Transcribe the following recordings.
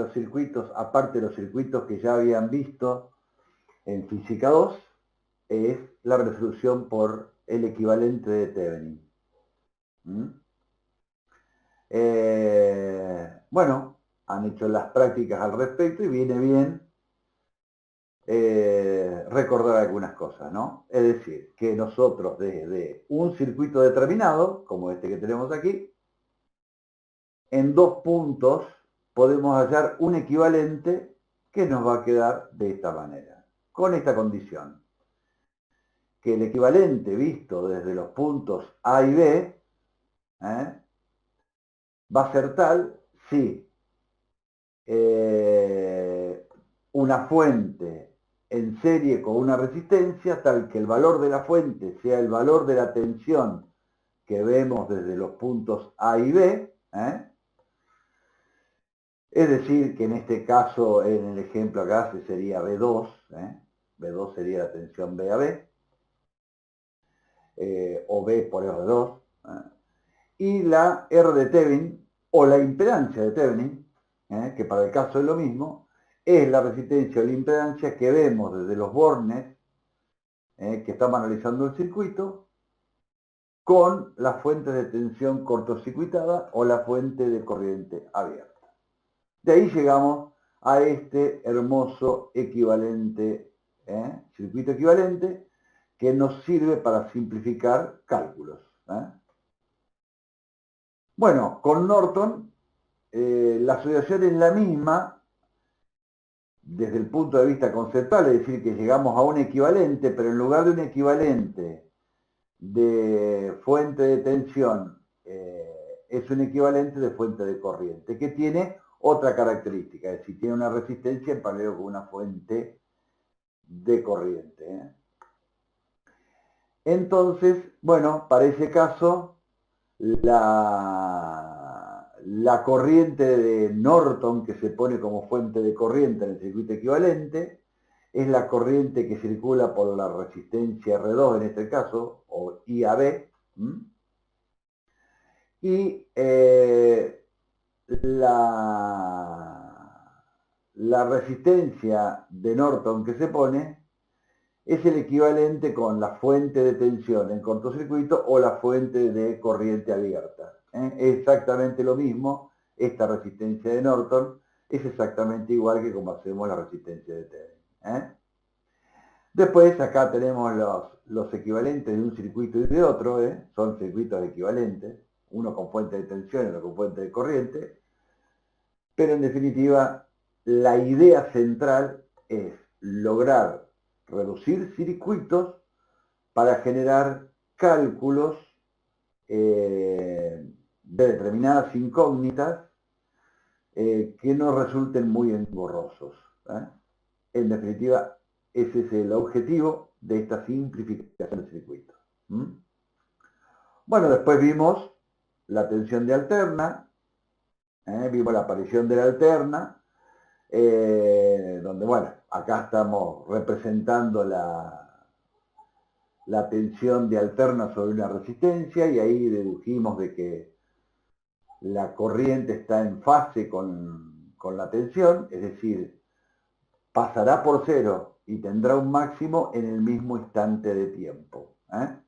los circuitos, aparte de los circuitos que ya habían visto en Física 2, es la resolución por el equivalente de Thevenin. Bueno, han hecho las prácticas al respecto y viene bien recordar algunas cosas, ¿no? Es decir, que nosotros desde un circuito determinado, como este que tenemos aquí, en 2 puntos podemos hallar un equivalente que nos va a quedar de esta manera, con esta condición, que el equivalente visto desde los puntos A y B va a ser tal si una fuente en serie con una resistencia tal que el valor de la fuente sea el valor de la tensión que vemos desde los puntos A y B, es decir, que en este caso, en el ejemplo acá, sería B2, B2 sería la tensión B a B, o B por R2, y la R de Thevenin, o la impedancia de Thevenin, que para el caso es lo mismo, es la resistencia o la impedancia que vemos desde los bornes que estamos analizando el circuito, con la fuente de tensión cortocircuitada o la fuente de corriente abierta. De ahí llegamos a este hermoso equivalente, circuito equivalente, que nos sirve para simplificar cálculos. Bueno, con Norton la asociación es la misma desde el punto de vista conceptual, es decir, que llegamos a un equivalente, pero en lugar de un equivalente de fuente de tensión, es un equivalente de fuente de corriente, que tiene otra característica, es decir, tiene una resistencia en paralelo con una fuente de corriente. Entonces, bueno, para ese caso, la corriente de Norton que se pone como fuente de corriente en el circuito equivalente es la corriente que circula por la resistencia R2 en este caso, o IAB, y la resistencia de Norton que se pone es el equivalente con la fuente de tensión en cortocircuito o la fuente de corriente abierta. Es exactamente lo mismo, esta resistencia de Norton es exactamente igual que como hacemos la resistencia de Thevenin. Después acá tenemos los equivalentes de un circuito y de otro, son circuitos equivalentes, uno con fuente de tensión y otro con fuente de corriente, pero en definitiva la idea central es lograr reducir circuitos para generar cálculos de determinadas incógnitas que no resulten muy engorrosos. En definitiva, ese es el objetivo de esta simplificación del circuito. Bueno, después vimos la tensión de alterna, vimos la aparición de la alterna, donde, bueno, acá estamos representando la tensión de alterna sobre una resistencia y ahí dedujimos de que la corriente está en fase con la tensión, es decir, pasará por cero y tendrá un máximo en el mismo instante de tiempo.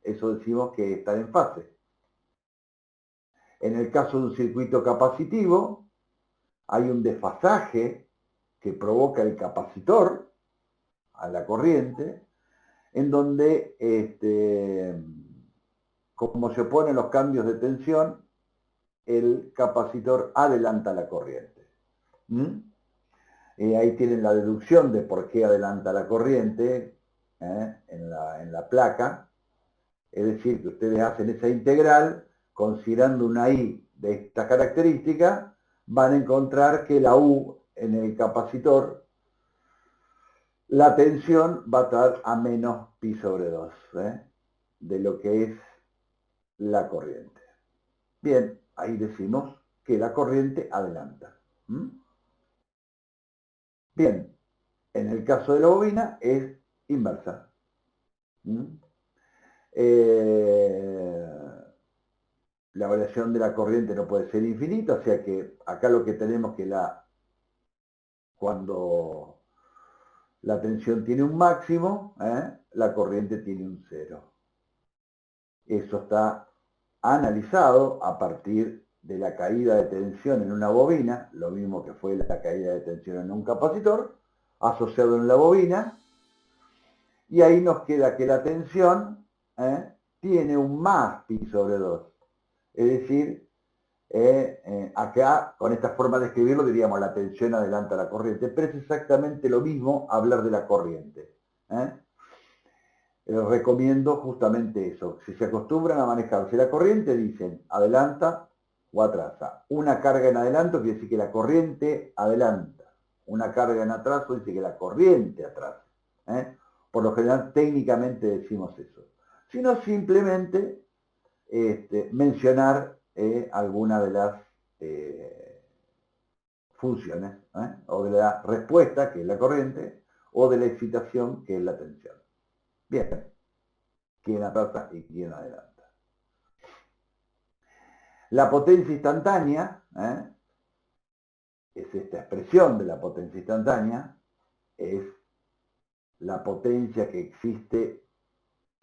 Eso decimos que está en fase. En el caso de un circuito capacitivo, hay un desfasaje que provoca el capacitor a la corriente, en donde, como se oponen los cambios de tensión, el capacitor adelanta la corriente. Ahí tienen la deducción de por qué adelanta la corriente en la placa. Es decir, que ustedes hacen esa integral, considerando una I de esta característica, van a encontrar que la U en el capacitor, la tensión va a estar a menos pi sobre 2 de lo que es la corriente. Bien, ahí decimos que la corriente adelanta. Bien, en el caso de la bobina es inversa. La variación de la corriente no puede ser infinita, o sea que acá lo que tenemos es que la cuando la tensión tiene un máximo, la corriente tiene un cero. Eso está analizado a partir de la caída de tensión en una bobina, lo mismo que fue la caída de tensión en un capacitor, asociado en la bobina, y ahí nos queda que la tensión tiene un más pi sobre 2. Es decir, acá, con esta forma de escribirlo, diríamos la tensión adelanta la corriente, pero es exactamente lo mismo hablar de la corriente. Recomiendo justamente eso. Si se acostumbran a manejarse la corriente, dicen adelanta o atrasa. Una carga en adelanto quiere decir que la corriente adelanta. Una carga en atraso dice que la corriente atrasa. Por lo general, técnicamente decimos eso. Sino simplemente mencionar alguna de las funciones, o de la respuesta, que es la corriente, o de la excitación, que es la tensión. Bien, quién atrasa y quién adelanta. La potencia instantánea, es esta expresión de la potencia instantánea, es la potencia que existe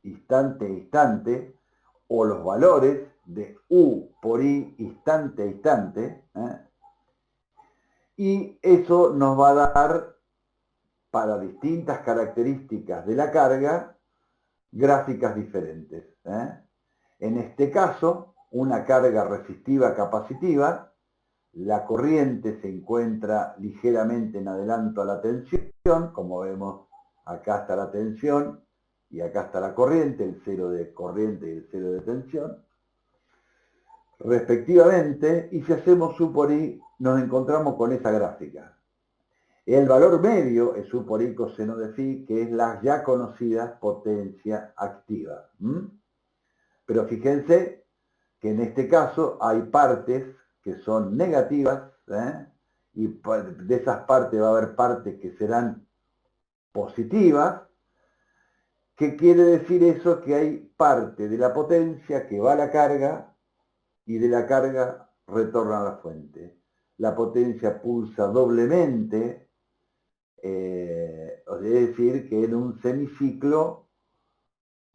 instante a instante, o los valores de U por I instante a instante, y eso nos va a dar, para distintas características de la carga, gráficas diferentes. En este caso, una carga resistiva capacitiva, la corriente se encuentra ligeramente en adelanto a la tensión, como vemos, acá está la tensión y acá está la corriente, el cero de corriente y el cero de tensión, respectivamente, y si hacemos U por I, nos encontramos con esa gráfica. El valor medio es U por I coseno de phi, que es la ya conocida potencia activa. Pero fíjense que en este caso hay partes que son negativas, y de esas partes va a haber partes que serán positivas. ¿Qué quiere decir eso? Que hay parte de la potencia que va a la carga y de la carga retorna a la fuente. La potencia pulsa doblemente, es decir, que en un semiciclo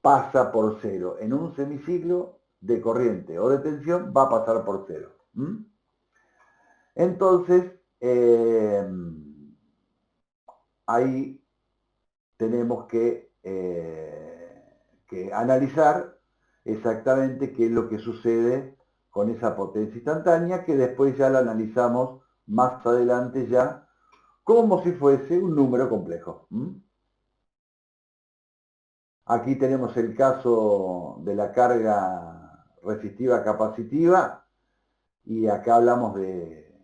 pasa por cero. En un semiciclo de corriente o de tensión va a pasar por cero. Entonces, ahí tenemos que analizar exactamente qué es lo que sucede con esa potencia instantánea, que después ya la analizamos más adelante ya como si fuese un número complejo. Aquí tenemos el caso de la carga resistiva capacitiva, y acá hablamos de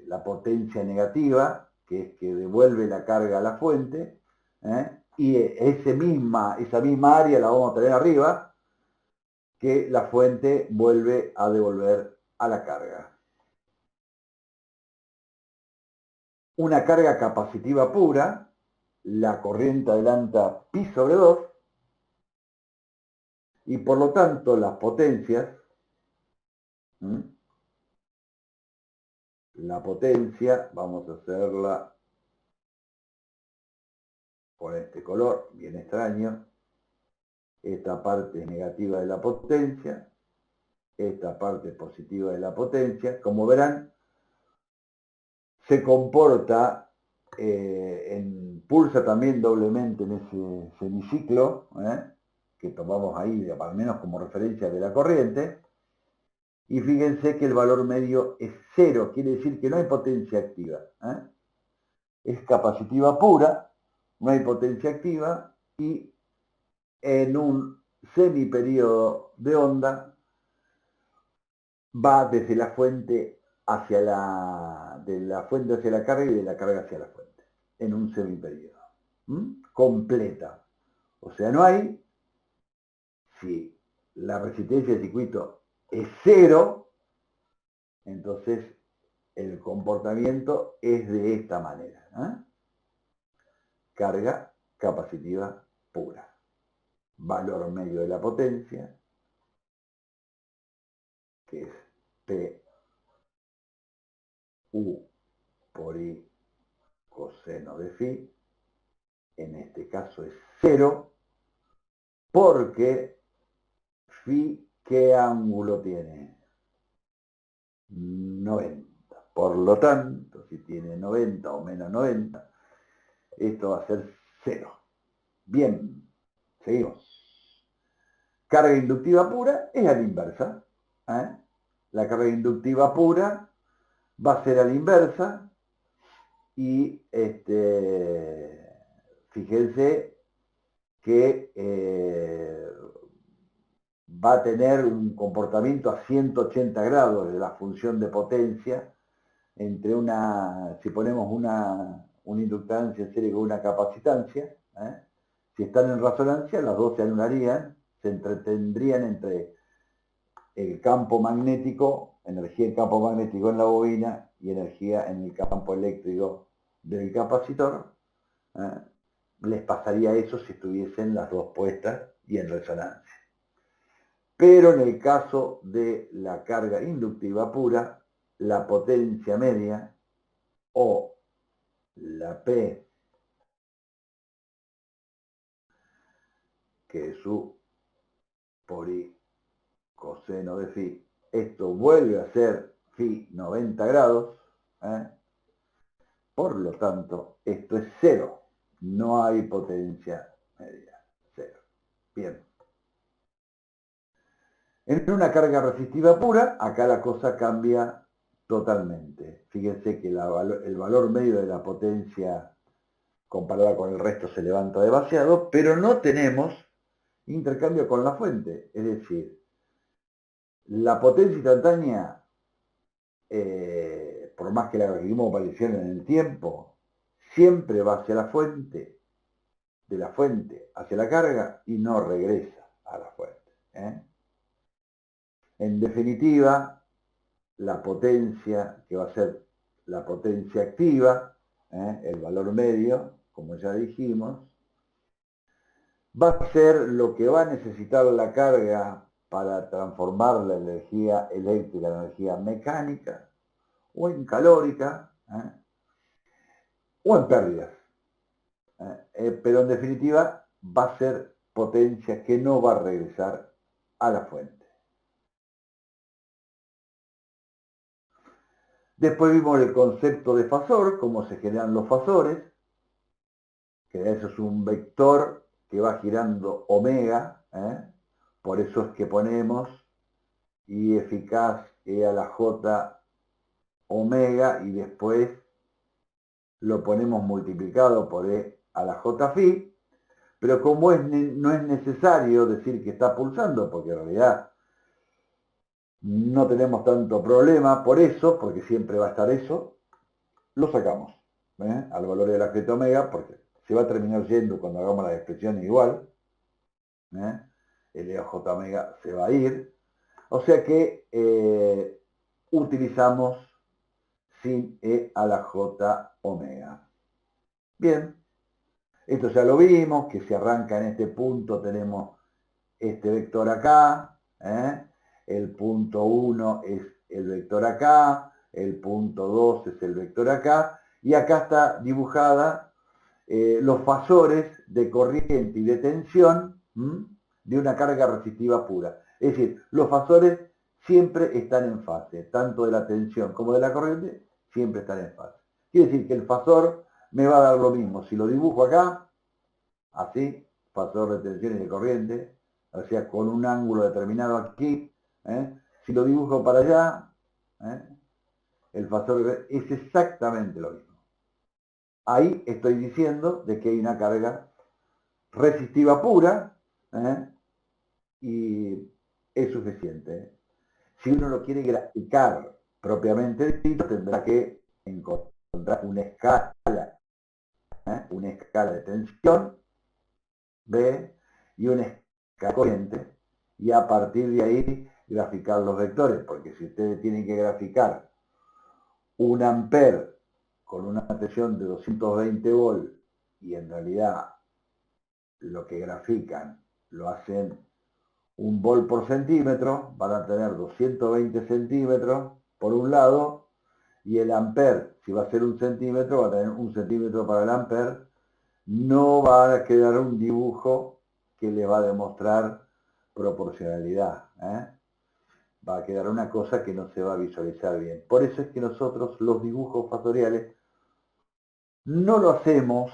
la potencia negativa, que es que devuelve la carga a la fuente, y esa misma área la vamos a tener arriba, que la fuente vuelve a devolver a la carga. Una carga capacitiva pura, la corriente adelanta pi sobre 2, y por lo tanto las potencias, la potencia, vamos a hacerla con este color bien extraño, esta parte es negativa de la potencia, esta parte es positiva de la potencia. Como verán, se comporta, pulsa también doblemente en ese semiciclo, que tomamos ahí al menos como referencia de la corriente, y fíjense que el valor medio es cero, quiere decir que no hay potencia activa. Es capacitiva pura, no hay potencia activa, y en un semiperíodo de onda va desde la fuente hacia de la fuente hacia la carga y de la carga hacia la fuente, en un semiperíodo. Completa. O sea, no hay, si la resistencia del circuito es cero, entonces el comportamiento es de esta manera. Carga capacitiva pura. Valor medio de la potencia, que es P U por I coseno de phi, en este caso es 0, porque phi, ¿qué ángulo tiene? 90. Por lo tanto, si tiene 90 o menos 90, esto va a ser 0. Bien, seguimos. Carga inductiva pura es a la inversa. La carga inductiva pura va a ser a la inversa y fíjense que va a tener un comportamiento a 180 grados de la función de potencia entre si ponemos una inductancia en serie con una capacitancia, si están en resonancia, las dos se anularían, se entretendrían entre el campo magnético, energía del campo magnético en la bobina y energía en el campo eléctrico del capacitor. Les pasaría eso si estuviesen las dos puestas y en resonancia. Pero en el caso de la carga inductiva pura, la potencia media o la P, que es su por I coseno de phi, esto vuelve a ser phi 90 grados, por lo tanto, esto es 0. No hay potencia media. 0. Bien. En una carga resistiva pura, acá la cosa cambia totalmente. Fíjense que el valor medio de la potencia comparada con el resto se levanta demasiado, pero no tenemos intercambio con la fuente. Es decir, la potencia instantánea, por más que la conseguimos aparición en el tiempo, siempre va hacia la fuente, de la fuente hacia la carga y no regresa a la fuente. En definitiva, la potencia, que va a ser la potencia activa, el valor medio, como ya dijimos, va a ser lo que va a necesitar la carga para transformar la energía eléctrica en energía mecánica o en calórica o en pérdidas. Pero en definitiva va a ser potencia que no va a regresar a la fuente. Después vimos el concepto de fasor, cómo se generan los fasores, que eso es un vector que va girando omega, por eso es que ponemos I eficaz E a la J omega y después lo ponemos multiplicado por E a la J phi, pero como no es necesario decir que está pulsando, porque en realidad no tenemos tanto problema por eso, porque siempre va a estar eso, lo sacamos al valor de la jeta omega, porque se va a terminar yendo cuando hagamos las expresiones igual. El E a J omega se va a ir. O sea que utilizamos sin E a la J omega. Bien, esto ya lo vimos, que si arranca en este punto tenemos este vector acá, el punto 1 es el vector acá, el punto 2 es el vector acá, y acá está dibujada los fasores de corriente y de tensión de una carga resistiva pura. Es decir, los fasores siempre están en fase, tanto de la tensión como de la corriente, siempre están en fase. Quiere decir que el fasor me va a dar lo mismo. Si lo dibujo acá, así, fasor de tensión y de corriente, o sea, con un ángulo determinado aquí, si lo dibujo para allá, el fasor es exactamente lo mismo. Ahí estoy diciendo de que hay una carga resistiva pura y es suficiente. Si uno lo quiere graficar propiamente dicho, tendrá que encontrar una escala de tensión, B, y una escala de corriente, y a partir de ahí graficar los vectores, porque si ustedes tienen que graficar un amper con una tensión de 220 volts y en realidad lo que grafican lo hacen 1 volt por centímetro, van a tener 220 centímetros por un lado y el amper, si va a ser 1 centímetro, va a tener 1 centímetro para el amper, no va a quedar un dibujo que le va a demostrar proporcionalidad. Va a quedar una cosa que no se va a visualizar bien. Por eso es que nosotros los dibujos factoriales no lo hacemos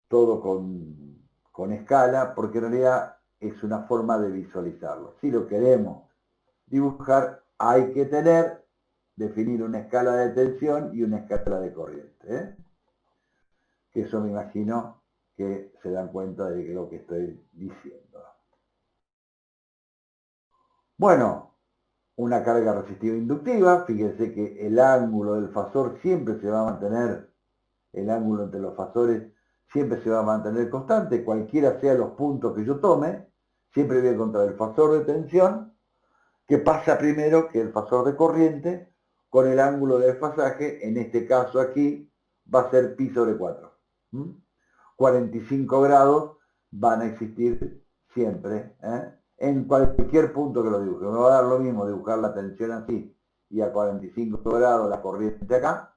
todo con escala, porque en realidad es una forma de visualizarlo. Si lo queremos dibujar, hay que definir una escala de tensión y una escala de corriente. Que eso me imagino que se dan cuenta de lo que estoy diciendo. Bueno, una carga resistiva inductiva, fíjense que el ángulo del fasor siempre se va a mantener, el ángulo entre los fasores siempre se va a mantener constante, cualquiera sea los puntos que yo tome, siempre voy a encontrar el fasor de tensión, que pasa primero que el fasor de corriente, con el ángulo de desfasaje, en este caso aquí, va a ser pi sobre 4. 45 grados van a existir siempre, en cualquier punto que lo dibuje. Me va a dar lo mismo dibujar la tensión así y a 45 grados la corriente acá,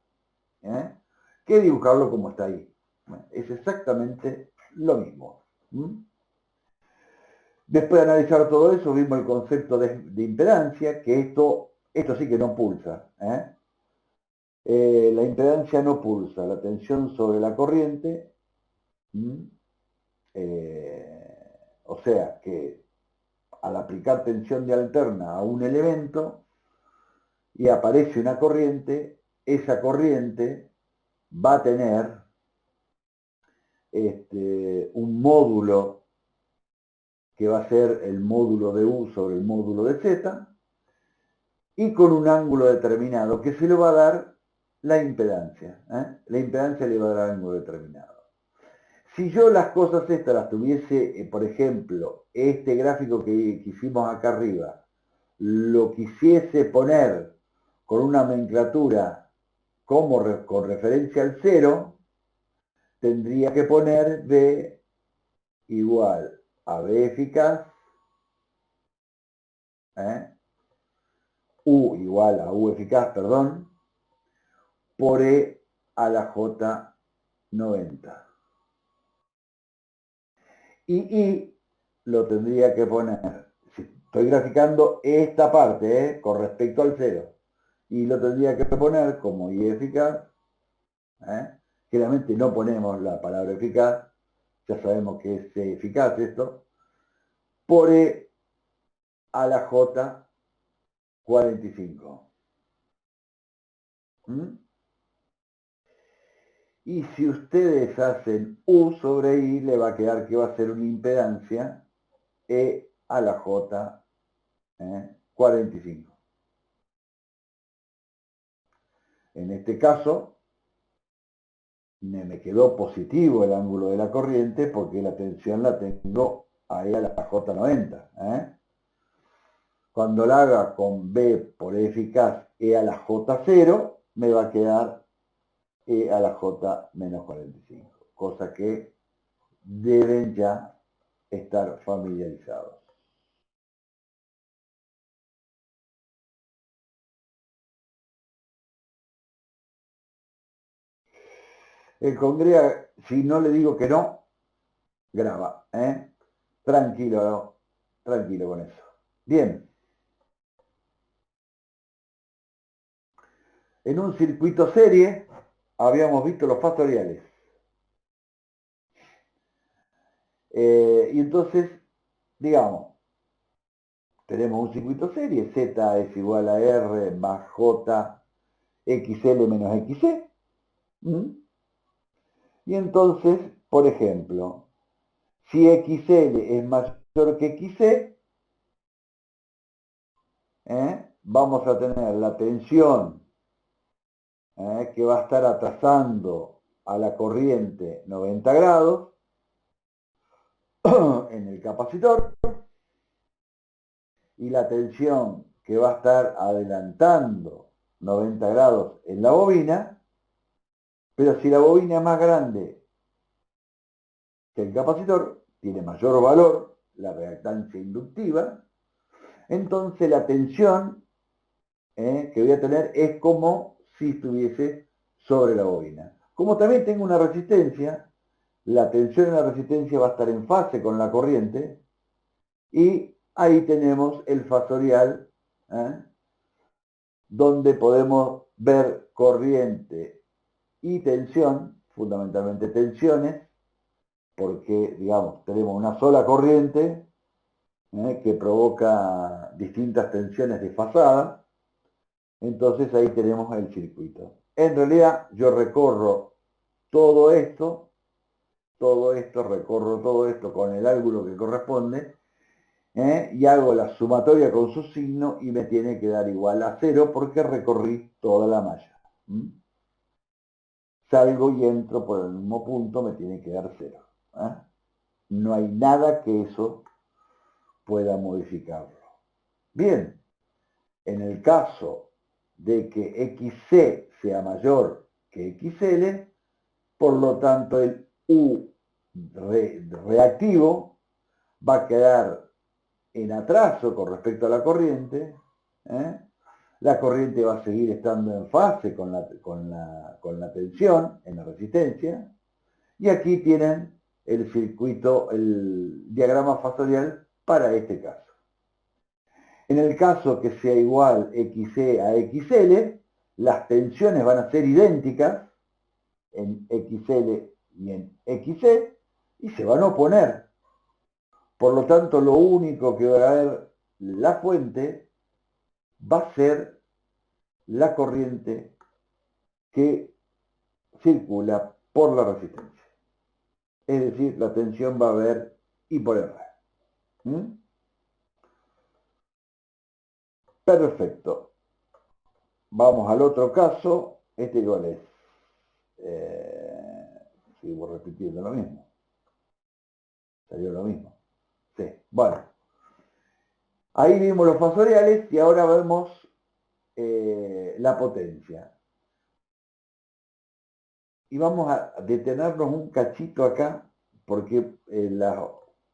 que dibujarlo como está ahí. Es exactamente lo mismo. Después de analizar todo eso, vimos el concepto de impedancia, que esto sí que no pulsa. La impedancia no pulsa, la tensión sobre la corriente. O sea que al aplicar tensión de alterna a un elemento y aparece una corriente, esa corriente va a tener un módulo que va a ser el módulo de U sobre el módulo de Z, y con un ángulo determinado que se le va a dar la impedancia. La impedancia le va a dar ángulo determinado. Si yo las cosas estas las tuviese, por ejemplo, este gráfico que hicimos acá arriba, lo quisiese poner con una nomenclatura con referencia al cero, tendría que poner B igual a B eficaz, U igual a U eficaz, perdón, por E a la J 90. Y lo tendría que poner, si estoy graficando esta parte, con respecto al cero, y lo tendría que poner como I eficaz, claramente no ponemos la palabra eficaz, ya sabemos que es eficaz esto, por E a la J 45. Y si ustedes hacen U sobre I, le va a quedar que va a ser una impedancia E a la J 45. En este caso, me quedó positivo el ángulo de la corriente porque la tensión la tengo a E a la J 90. Cuando la haga con B por E eficaz E a la J 0, me va a quedar E a la J menos 45. Cosa que deben ya estar familiarizados. El Congrea, si no le digo que no, graba. Tranquilo, tranquilo con eso. Bien. En un circuito serie habíamos visto los factoriales. Y entonces, digamos, tenemos un circuito serie, Z es igual a R más J XL menos XC. Y entonces, por ejemplo, si XL es mayor que XC, vamos a tener la tensión que va a estar atrasando a la corriente 90 grados en el capacitor, y la tensión que va a estar adelantando 90 grados en la bobina, pero si la bobina es más grande que el capacitor, tiene mayor valor la reactancia inductiva, entonces la tensión que voy a tener es como si estuviese sobre la bobina. Como también tengo una resistencia, la tensión en la resistencia va a estar en fase con la corriente y ahí tenemos el fasorial, donde podemos ver corriente y tensión, fundamentalmente tensiones, porque, digamos, tenemos una sola corriente que provoca distintas tensiones desfasadas. Entonces ahí tenemos el circuito. En realidad yo recorro todo esto, recorro todo esto con el ángulo que corresponde, y hago la sumatoria con su signo y me tiene que dar igual a 0 porque recorrí toda la malla. Salgo y entro por el mismo punto, me tiene que dar 0. No hay nada que eso pueda modificarlo. Bien, en el caso de que XC sea mayor que XL, por lo tanto el U reactivo va a quedar en atraso con respecto a la corriente. La corriente va a seguir estando en fase con la tensión en la resistencia. Y aquí tienen el circuito, el diagrama fasorial para este caso. En el caso que sea igual XC a XL, las tensiones van a ser idénticas en XL y en XC y se van a oponer. Por lo tanto, lo único que va a haber la fuente va a ser la corriente que circula por la resistencia. Es decir, la tensión va a haber I por R. Perfecto. Vamos al otro caso. Este igual es. Sigo repitiendo lo mismo. Salió lo mismo. Sí. Bueno. Ahí vimos los fasoriales y ahora vemos la potencia. Y vamos a detenernos un cachito acá, porque en la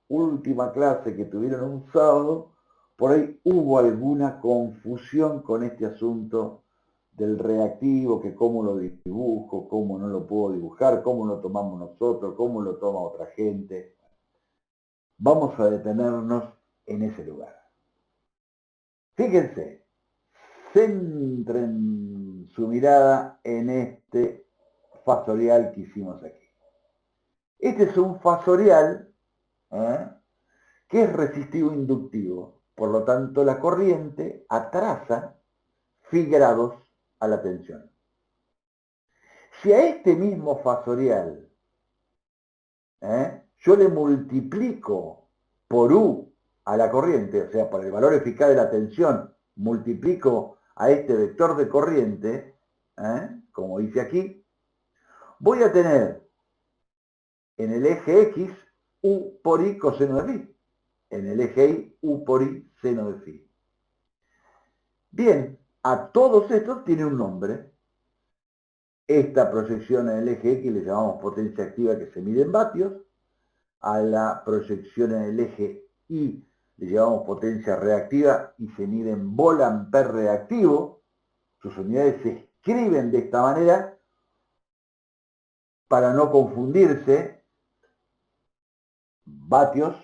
última clase que tuvieron un sábado, por ahí hubo alguna confusión con este asunto del reactivo, que cómo lo dibujo, cómo no lo puedo dibujar, cómo lo tomamos nosotros, cómo lo toma otra gente. Vamos a detenernos en ese lugar. Fíjense, centren su mirada en este fasorial que hicimos aquí. Este es un fasorial que es resistivo inductivo. Por lo tanto, la corriente atrasa phi grados a la tensión. Si a este mismo fasorial yo le multiplico por U a la corriente, o sea, por el valor eficaz de la tensión, multiplico a este vector de corriente, como dice aquí, voy a tener en el eje X U por I coseno de phi. En el eje Y U por I seno de phi. Bien, a todos estos tiene un nombre. Esta proyección en el eje X le llamamos potencia activa que se mide en vatios. A la proyección en el eje Y le llamamos potencia reactiva y se mide en volt-ampere reactivo. Sus unidades se escriben de esta manera para no confundirse. Vatios,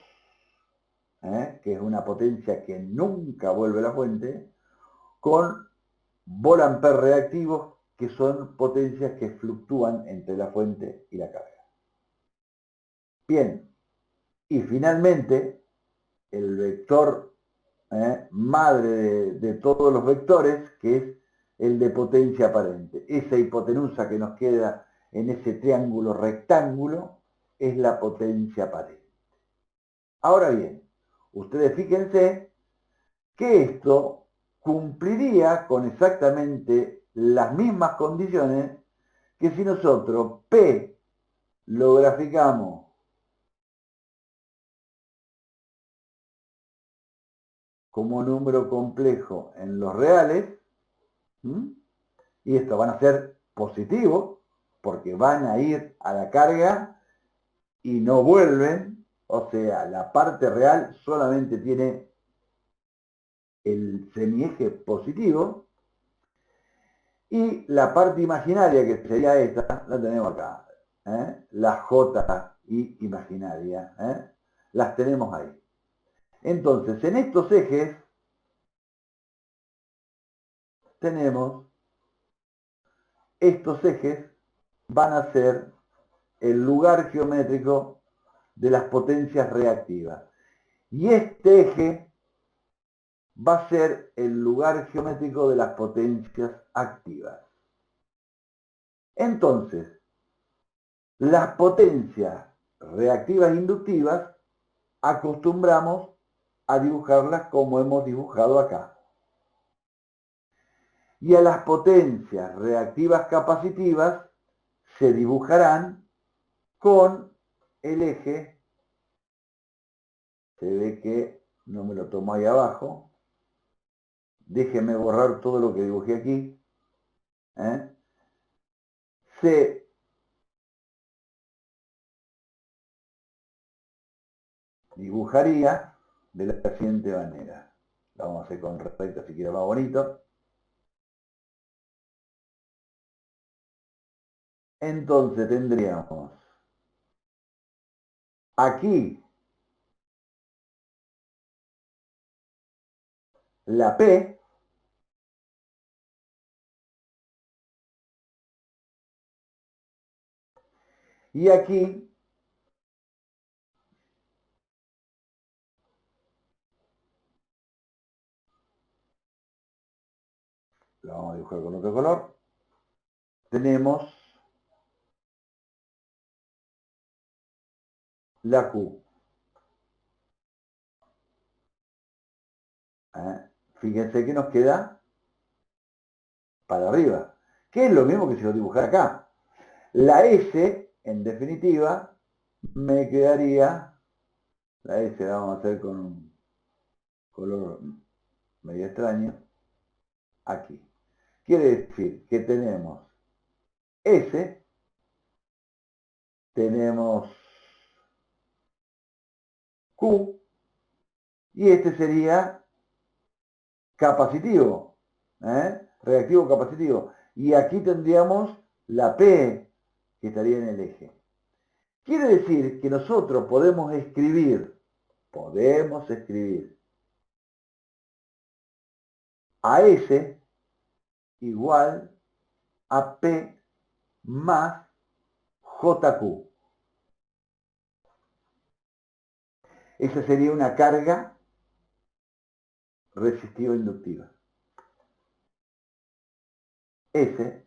que es una potencia que nunca vuelve a la fuente, con volt-ampere reactivos, que son potencias que fluctúan entre la fuente y la carga. Bien, y finalmente, el vector madre de todos los vectores, que es el de potencia aparente. Esa hipotenusa que nos queda en ese triángulo rectángulo es la potencia aparente. Ahora bien, ustedes fíjense que esto cumpliría con exactamente las mismas condiciones que si nosotros P lo graficamos como número complejo en los reales, y estos van a ser positivos, porque van a ir a la carga y no vuelven, o sea, la parte real solamente tiene el semieje positivo. Y la parte imaginaria, que sería esta, la tenemos acá. La J imaginaria. Las tenemos ahí. Entonces, en estos ejes tenemos, estos ejes van a ser el lugar geométrico de las potencias reactivas. Y este eje va a ser el lugar geométrico de las potencias activas. Entonces, las potencias reactivas e inductivas acostumbramos a dibujarlas como hemos dibujado acá. Y a las potencias reactivas capacitivas se dibujarán con el eje, se ve que no me lo tomo ahí abajo, déjeme borrar todo lo que dibujé aquí, se dibujaría de la siguiente manera. La vamos a hacer con recta si queda más bonito. Entonces tendríamos aquí la P, y aquí la vamos a dibujar con otro color. Tenemos la Q. Fíjense que nos queda para arriba, que es lo mismo que si lo dibujara acá. La S, en definitiva, me quedaría, la S la vamos a hacer con un color medio extraño, aquí. Quiere decir que tenemos S, tenemos Q, y este sería capacitivo, reactivo capacitivo. Y aquí tendríamos la P, que estaría en el eje. Quiere decir que nosotros podemos escribir a S igual a P más JQ. Esa sería una carga resistiva inductiva. S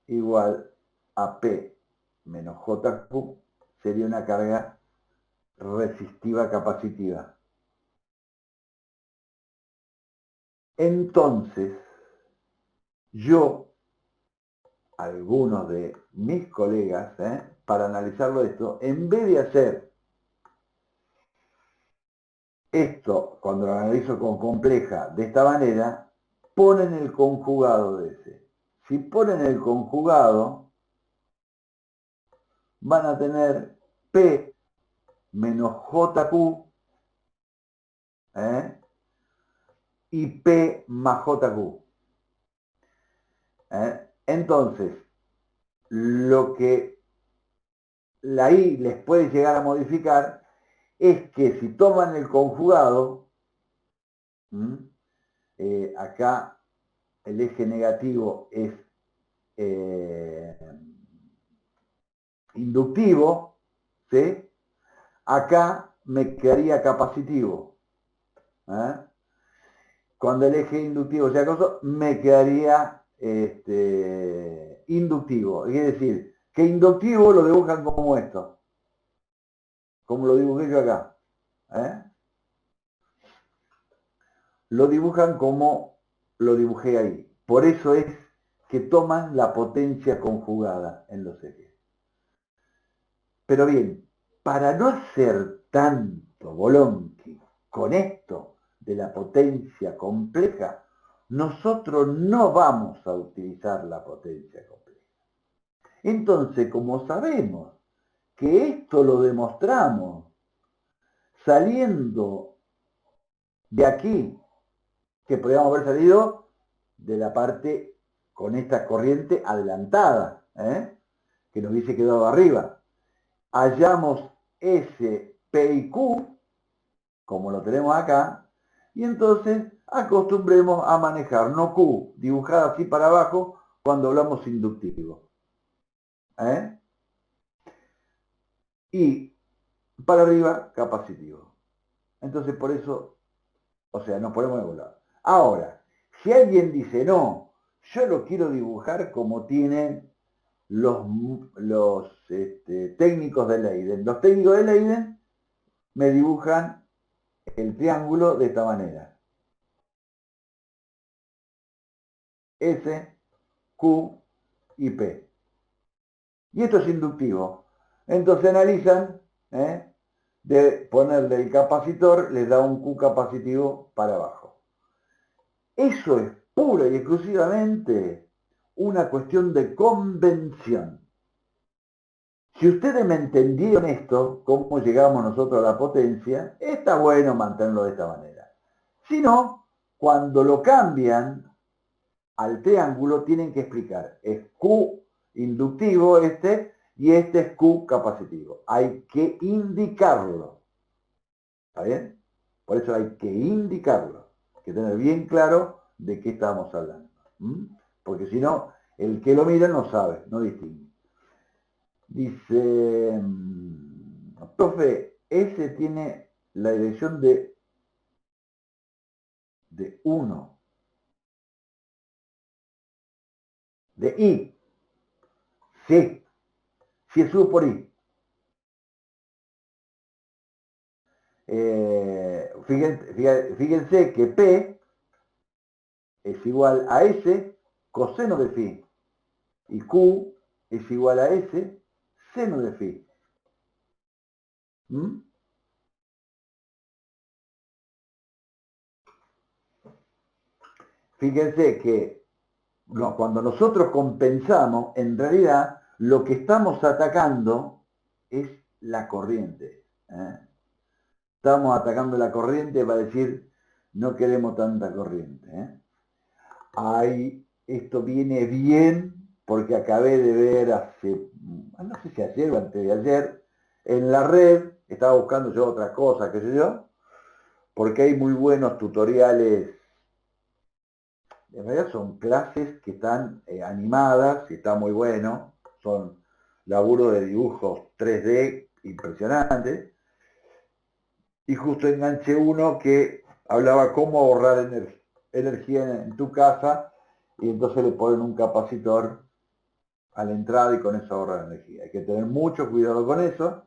igual a P menos JQ sería una carga resistiva capacitiva. Entonces, yo, algunos de mis colegas, para analizarlo esto, en vez de hacer esto, cuando lo analizo con compleja de esta manera, ponen el conjugado de ese. Si ponen el conjugado, van a tener P menos JQ y P más JQ. Entonces, lo que la I les puede llegar a modificar es que si toman el conjugado, acá el eje negativo es inductivo, ¿sí? Acá me quedaría capacitivo. Cuando el eje inductivo sea cosa, me quedaría inductivo. Es decir, que inductivo lo dibujan como esto. Como lo dibujé yo acá. Lo dibujan como lo dibujé ahí. Por eso es que toman la potencia conjugada en los ejes. Pero bien, para no hacer tanto bolonqui con esto de la potencia compleja, nosotros no vamos a utilizar la potencia compleja. Entonces, como sabemos que esto lo demostramos saliendo de aquí, que podríamos haber salido de la parte con esta corriente adelantada, que nos hubiese quedado arriba. Hallamos S, P y Q, como lo tenemos acá, y entonces acostumbremos a manejar no Q, dibujada así para abajo, cuando hablamos inductivo. Y para arriba, capacitivo. Entonces, por eso, o sea, nos ponemos de volado. Ahora, si alguien dice, no, yo lo quiero dibujar como tienen los técnicos de Leiden. Los técnicos de Leiden me dibujan el triángulo de esta manera. S, Q y P. Y esto es inductivo. Entonces analizan, de ponerle el capacitor, les da un Q capacitivo para abajo. Eso es pura y exclusivamente una cuestión de convención. Si ustedes me entendieron esto, cómo llegamos nosotros a la potencia, está bueno mantenerlo de esta manera. Si no, cuando lo cambian al triángulo, tienen que explicar, es Q inductivo y este es Q capacitivo. Hay que indicarlo. ¿Está bien? Por eso hay que indicarlo. Hay que tener bien claro de qué estamos hablando. Porque si no, el que lo mira no sabe, no distingue. Dice, profe, S tiene la dirección de 1, de I. Sí, si es U por I. Fíjense que P es igual a S coseno de phi y Q es igual a S seno de phi. Fíjense que cuando nosotros compensamos, en realidad lo que estamos atacando es la corriente. Estamos atacando la corriente para decir, no queremos tanta corriente. Esto viene bien porque acabé de ver no sé si ayer o antes de ayer, en la red, estaba buscando yo otras cosas, qué sé yo, porque hay muy buenos tutoriales. En realidad son clases que están animadas y está muy bueno. Son laburo de dibujos 3D impresionantes. Y justo enganché uno que hablaba cómo ahorrar energía en tu casa y entonces le ponen un capacitor a la entrada y con eso ahorrar energía. Hay que tener mucho cuidado con eso.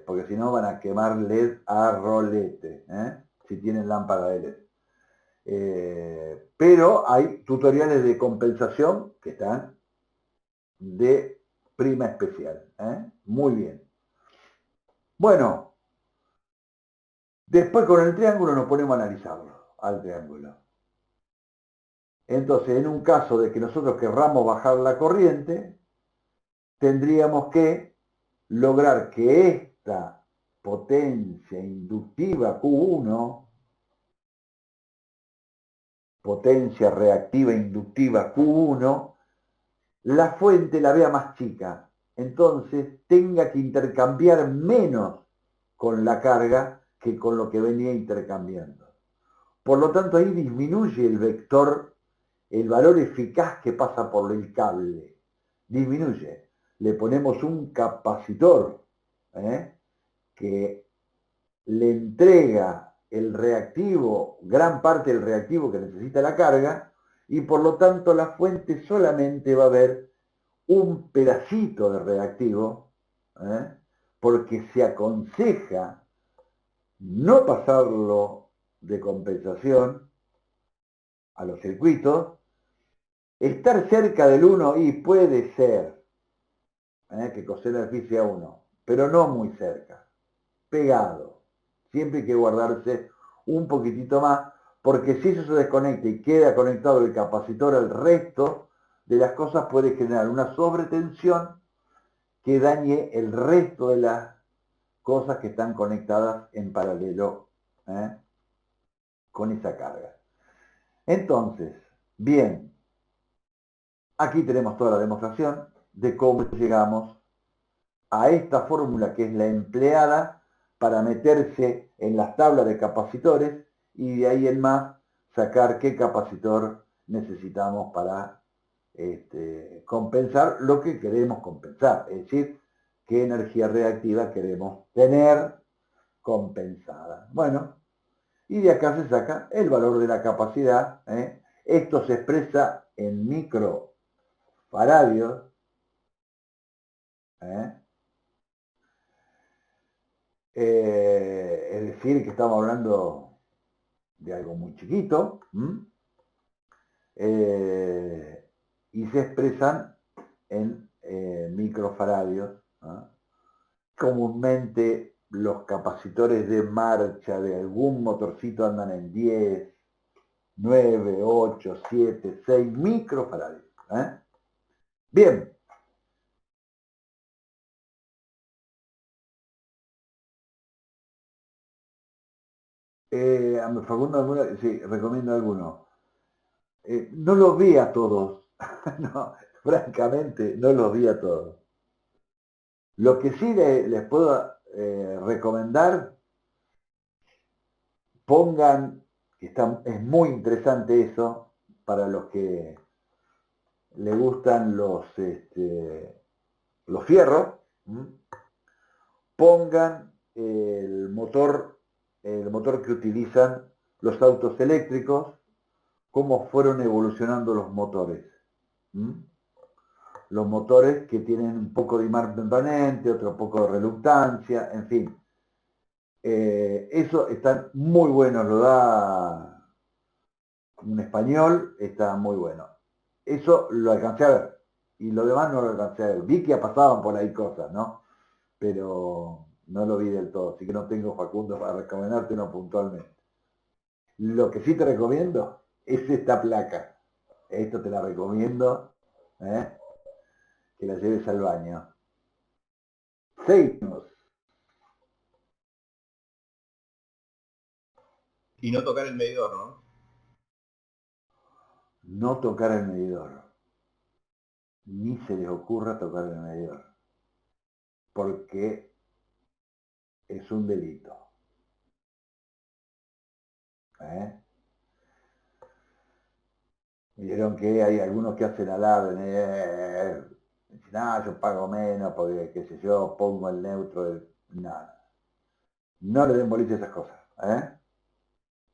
Porque si no van a quemar LED a rolete. Si tienen lámpara de LED. Pero hay tutoriales de compensación que están de prima especial. Muy bien. Bueno, después con el triángulo nos ponemos a analizarlo, al triángulo. Entonces, en un caso de que nosotros querramos bajar la corriente, tendríamos que lograr que esta potencia inductiva Q1, potencia reactiva inductiva Q1, la fuente la vea más chica. Entonces tenga que intercambiar menos con la carga que con lo que venía intercambiando. Por lo tanto, ahí disminuye el vector, el valor eficaz que pasa por el cable. Disminuye. Le ponemos un capacitor que le entrega el reactivo, gran parte del reactivo que necesita la carga, y por lo tanto la fuente solamente va a ver un pedacito de reactivo, porque se aconseja no pasarlo de compensación a los circuitos, estar cerca del 1 y puede ser que coseno de phi sea 1, pero no muy cerca, pegado. Siempre hay que guardarse un poquitito más, porque si eso se desconecta y queda conectado el capacitor al resto de las cosas, puede generar una sobretensión que dañe el resto de las cosas que están conectadas en paralelo con esa carga. Entonces, bien, aquí tenemos toda la demostración de cómo llegamos a esta fórmula que es la empleada para meterse en las tablas de capacitores y de ahí en más sacar qué capacitor necesitamos para compensar lo que queremos compensar, es decir, qué energía reactiva queremos tener compensada. Bueno, y de acá se saca el valor de la capacidad. Esto se expresa en microfaradios. Es decir, que estamos hablando de algo muy chiquito. Y se expresan en microfaradios. Comúnmente los capacitores de marcha de algún motorcito andan en 10, 9, 8, 7, 6 microfaradios. Bien. Facundo, sí, recomiendo alguno. No los vi a todos. No, francamente, no los vi a todos. Lo que sí les puedo recomendar, pongan, es muy interesante eso, para los que le gustan los fierros, pongan el motor que utilizan los autos eléctricos, cómo fueron evolucionando los motores. Los motores que tienen un poco de imán, otro poco de reluctancia, en fin. Eso está muy bueno, lo da un español, está muy bueno. Eso lo alcancé a ver. Y lo demás no lo alcancé a ver. Vi que pasaban por ahí cosas, ¿no? Pero no lo vi del todo. Así que no tengo, Facundo, para recomendarte uno puntualmente. Lo que sí te recomiendo es esta placa. Esto te la recomiendo, que la lleves al baño. Seguimos. Y no tocar el medidor, ¿no? No tocar el medidor. Ni se les ocurra tocar el medidor. Porque es un delito. Vieron que hay algunos que hacen alarde. Dicen, yo pago menos porque, qué sé yo, pongo el neutro. Nada. No le den bolilla a esas cosas.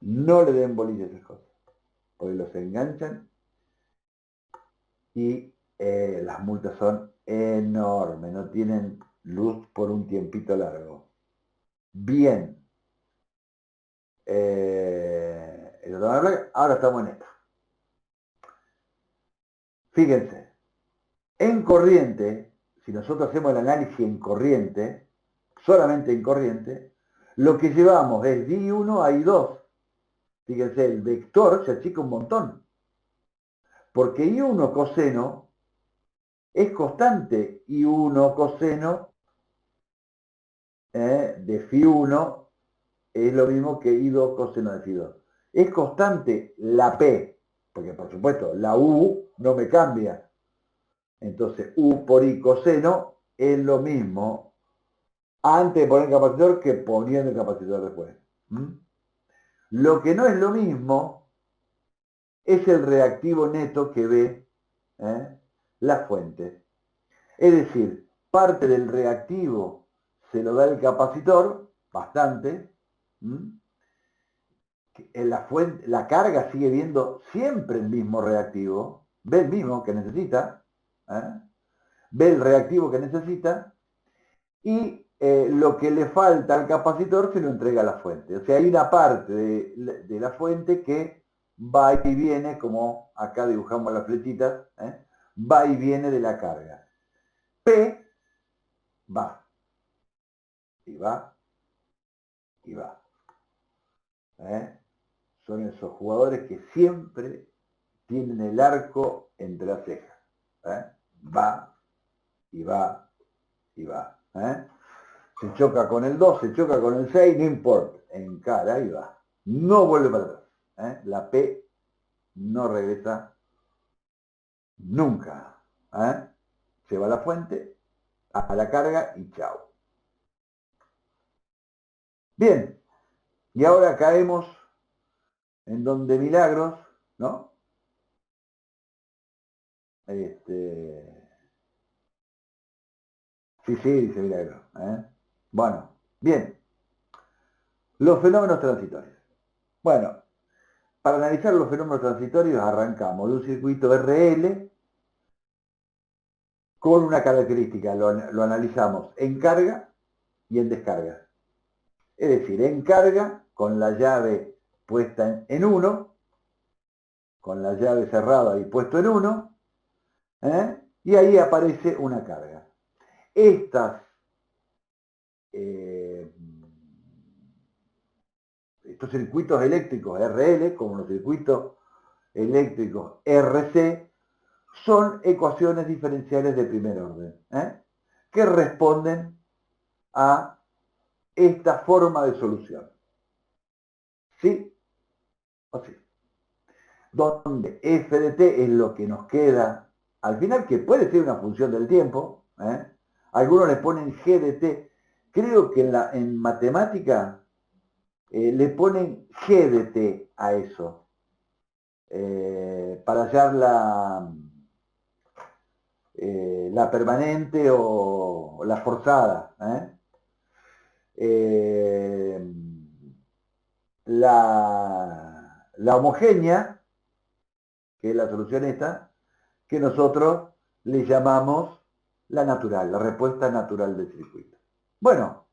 No le den bolilla a esas cosas. Porque los enganchan y las multas son enormes. No tienen luz por un tiempito largo. Bien. Ahora estamos en esta. Fíjense. En corriente, si nosotros hacemos el análisis en corriente, solamente en corriente, lo que llevamos es de I1 a I2. Fíjense, el vector se achica un montón. Porque I1 coseno es constante. I1 coseno de Φ1 es lo mismo que I2 coseno de Φ2. Es constante la P, porque por supuesto la U no me cambia. Entonces U por I coseno es lo mismo antes de poner el capacitor que poniendo el capacitor después. Lo que no es lo mismo es el reactivo neto que ve la fuente. Es decir, parte del reactivo se lo da el capacitor, bastante. En la fuente, la carga sigue viendo siempre el mismo reactivo, ve el mismo que necesita, ve el reactivo que necesita, y lo que le falta al capacitor se lo entrega a la fuente. O sea, hay una parte de la fuente que va y viene, como acá dibujamos las flechitas, va y viene de la carga. P va, y va, y va. Son esos jugadores que siempre tienen el arco entre las cejas. Va, y va, y va. Se choca con el 2, se choca con el 6, no importa. Encara y va. No vuelve para atrás. La P no regresa nunca. Se va a la fuente, a la carga y chao. Bien, y ahora caemos en donde Milagros, ¿no? Sí, dice Milagros. Bueno, bien. Los fenómenos transitorios. Bueno, para analizar los fenómenos transitorios arrancamos de un circuito RL con una característica, lo analizamos en carga y en descarga. Es decir, en carga, con la llave puesta en 1, con la llave cerrada y puesto en 1, y ahí aparece una carga. Estos circuitos eléctricos RL, como los circuitos eléctricos RC, son ecuaciones diferenciales de primer orden, que responden a esta forma de solución. ¿Sí o sí? Donde f de t es lo que nos queda al final, que puede ser una función del tiempo. Algunos le ponen g de t. Creo que en matemática le ponen g de t a eso, para hallar la permanente o la forzada. La homogénea, que es la solución esta, que nosotros le llamamos la natural, la respuesta natural del circuito. Bueno,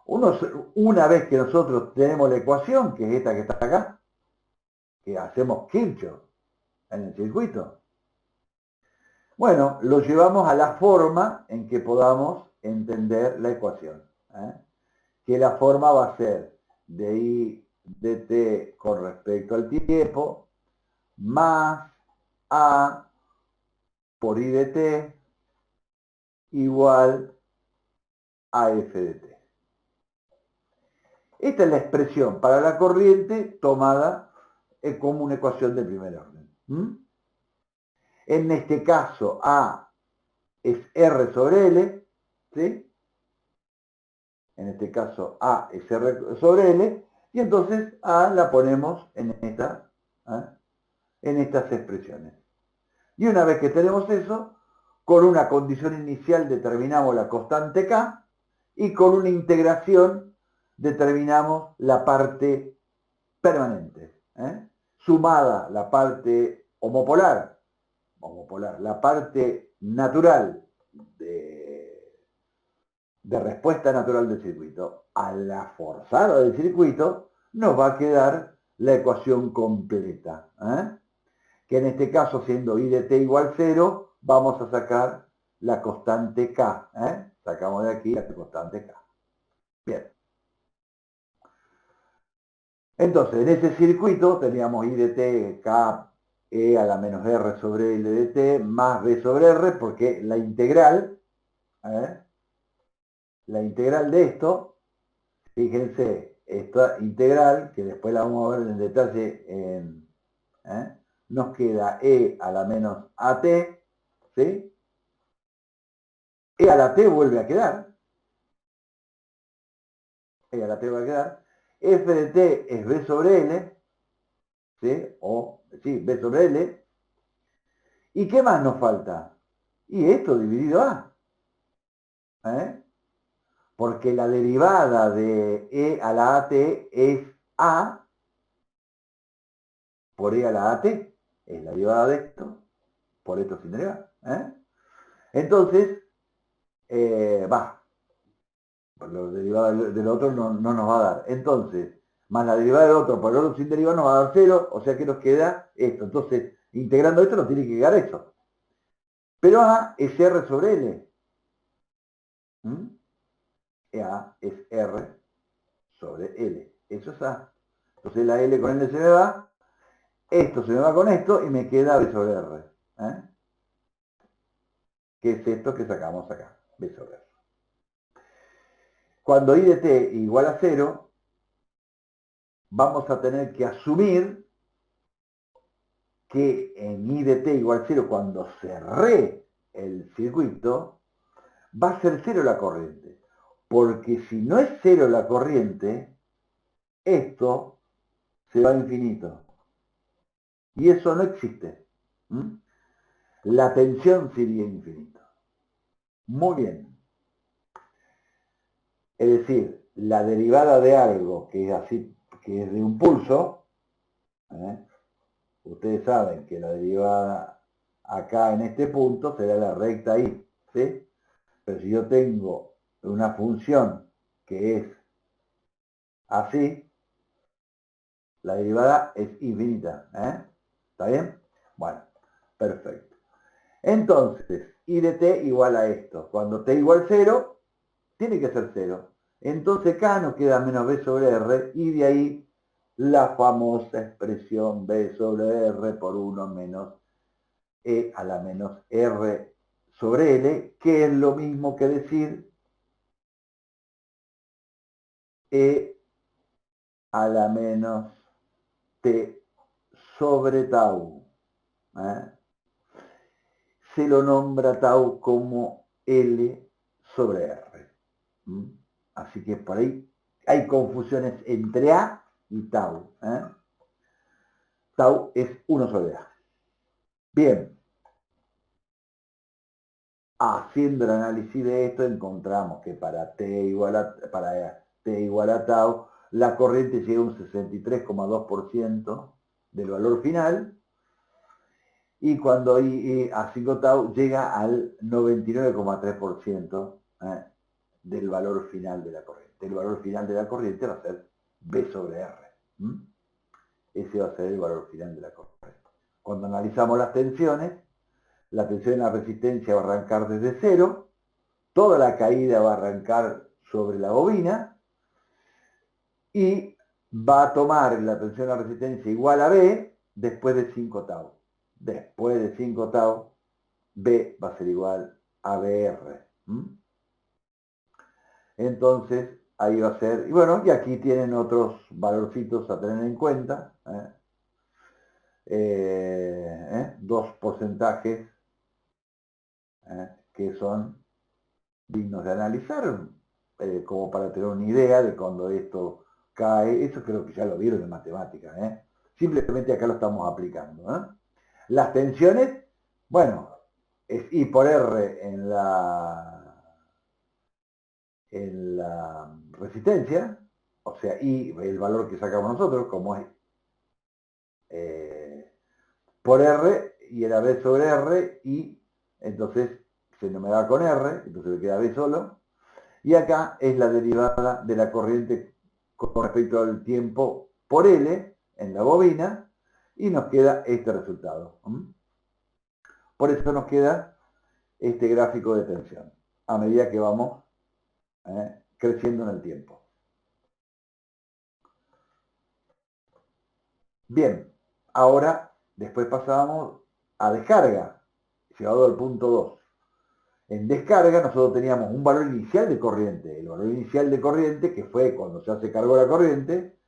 una vez que nosotros tenemos la ecuación, que es esta que está acá, que hacemos Kirchhoff en el circuito, bueno, lo llevamos a la forma en que podamos entender la ecuación. Que la forma va a ser de I de t con respecto al tiempo, más A por I de t igual a F de t. Esta es la expresión para la corriente tomada como una ecuación de primer orden. En este caso, A es R sobre L, ¿sí? En este caso, A es R sobre L, y entonces A la ponemos en estas expresiones. Y una vez que tenemos eso, con una condición inicial determinamos la constante K, y con una integración determinamos la parte permanente. Sumada la parte homopolar, la parte natural de respuesta natural del circuito a la forzada del circuito, nos va a quedar la ecuación completa. Que en este caso, siendo I de t igual 0, vamos a sacar la constante K. Sacamos de aquí la constante K. Bien. Entonces, en ese circuito teníamos I de t, K, E a la menos R sobre L de t, más B sobre R, porque la integral de esto, fíjense, esta integral, que después la vamos a ver en detalle, nos queda E a la menos AT, ¿sí? E a la T vuelve a quedar. E a la T va a quedar. F de T es B sobre L, ¿sí? B sobre L. ¿Y qué más nos falta? Y esto dividido A. Porque la derivada de E a la AT es A por E a la AT. Es la derivada de esto por esto sin derivar. Entonces, lo derivado del otro no nos va a dar. Entonces, más la derivada del otro por el otro sin derivar nos va a dar 0, o sea que nos queda esto. Entonces, integrando esto nos tiene que quedar eso. Pero A es R sobre L. A es R sobre L. Eso es A. Entonces la L con L se me va, esto se me va con esto y me queda B sobre R. Que es esto que sacamos acá, B sobre R. Cuando I de t igual a 0, vamos a tener que asumir que en I de t igual 0, cuando cerré el circuito, va a ser 0 la corriente. Porque si no es 0 la corriente, esto se va a infinito. Y eso no existe. ¿Mm? La tensión sería infinito. Muy bien. Es decir, la derivada de algo que es así, que es de un pulso, ustedes saben que la derivada acá en este punto será la recta I, ¿sí? Pero si yo tengo una función que es así, la derivada es infinita, ¿está bien? Bueno, perfecto. Entonces, I de t igual a esto. Cuando t igual 0, tiene que ser 0. Entonces acá nos queda menos b sobre r y de ahí la famosa expresión b sobre r por 1 menos e a la menos r sobre l, que es lo mismo que decir e a la menos t sobre tau. Se lo nombra tau como L sobre R. Así que por ahí hay confusiones entre A y tau. Tau es 1 sobre A. Bien. Haciendo el análisis de esto encontramos que para t igual a tau, la corriente llega a un 63,2% del valor final, y cuando a 5 tau llega al 99,3% del valor final de la corriente. El valor final de la corriente va a ser B sobre R. Ese va a ser el valor final de la corriente. Cuando analizamos las tensiones, la tensión en la resistencia va a arrancar desde 0, toda la caída va a arrancar sobre la bobina, y va a tomar la tensión en la resistencia igual a B después de 5 tau. Después de 5 tau, B va a ser igual a BR. Entonces, ahí va a ser, y bueno, y aquí tienen otros valorcitos a tener en cuenta. Dos porcentajes que son dignos de analizar, como para tener una idea de cuando esto cae. Eso creo que ya lo vieron en matemáticas. Simplemente acá lo estamos aplicando. Las tensiones, bueno, es I por R en la resistencia, o sea, I, el valor que sacamos nosotros, como es por R, y era B sobre R, y entonces se me da con R, entonces me queda B solo, y acá es la derivada de la corriente con respecto al tiempo por L en la bobina, y nos queda este resultado. Por eso nos queda este gráfico de tensión, a medida que vamos creciendo en el tiempo. Bien, ahora después pasábamos a descarga, llegado al punto 2. En descarga nosotros teníamos un valor inicial de corriente. El valor inicial de corriente, que fue cuando ya se cargó la corriente,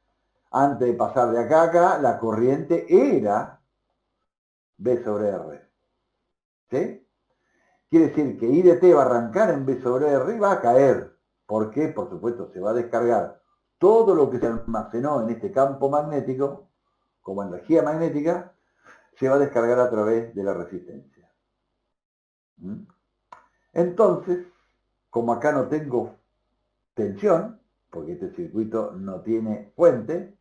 antes de pasar de acá a acá, la corriente era B sobre R. ¿Sí? Quiere decir que I de t va a arrancar en B sobre R y va a caer. ¿Por qué? Por supuesto, se va a descargar todo lo que se almacenó en este campo magnético, como energía magnética, se va a descargar a través de la resistencia. Entonces, como acá no tengo tensión, porque este circuito no tiene fuente,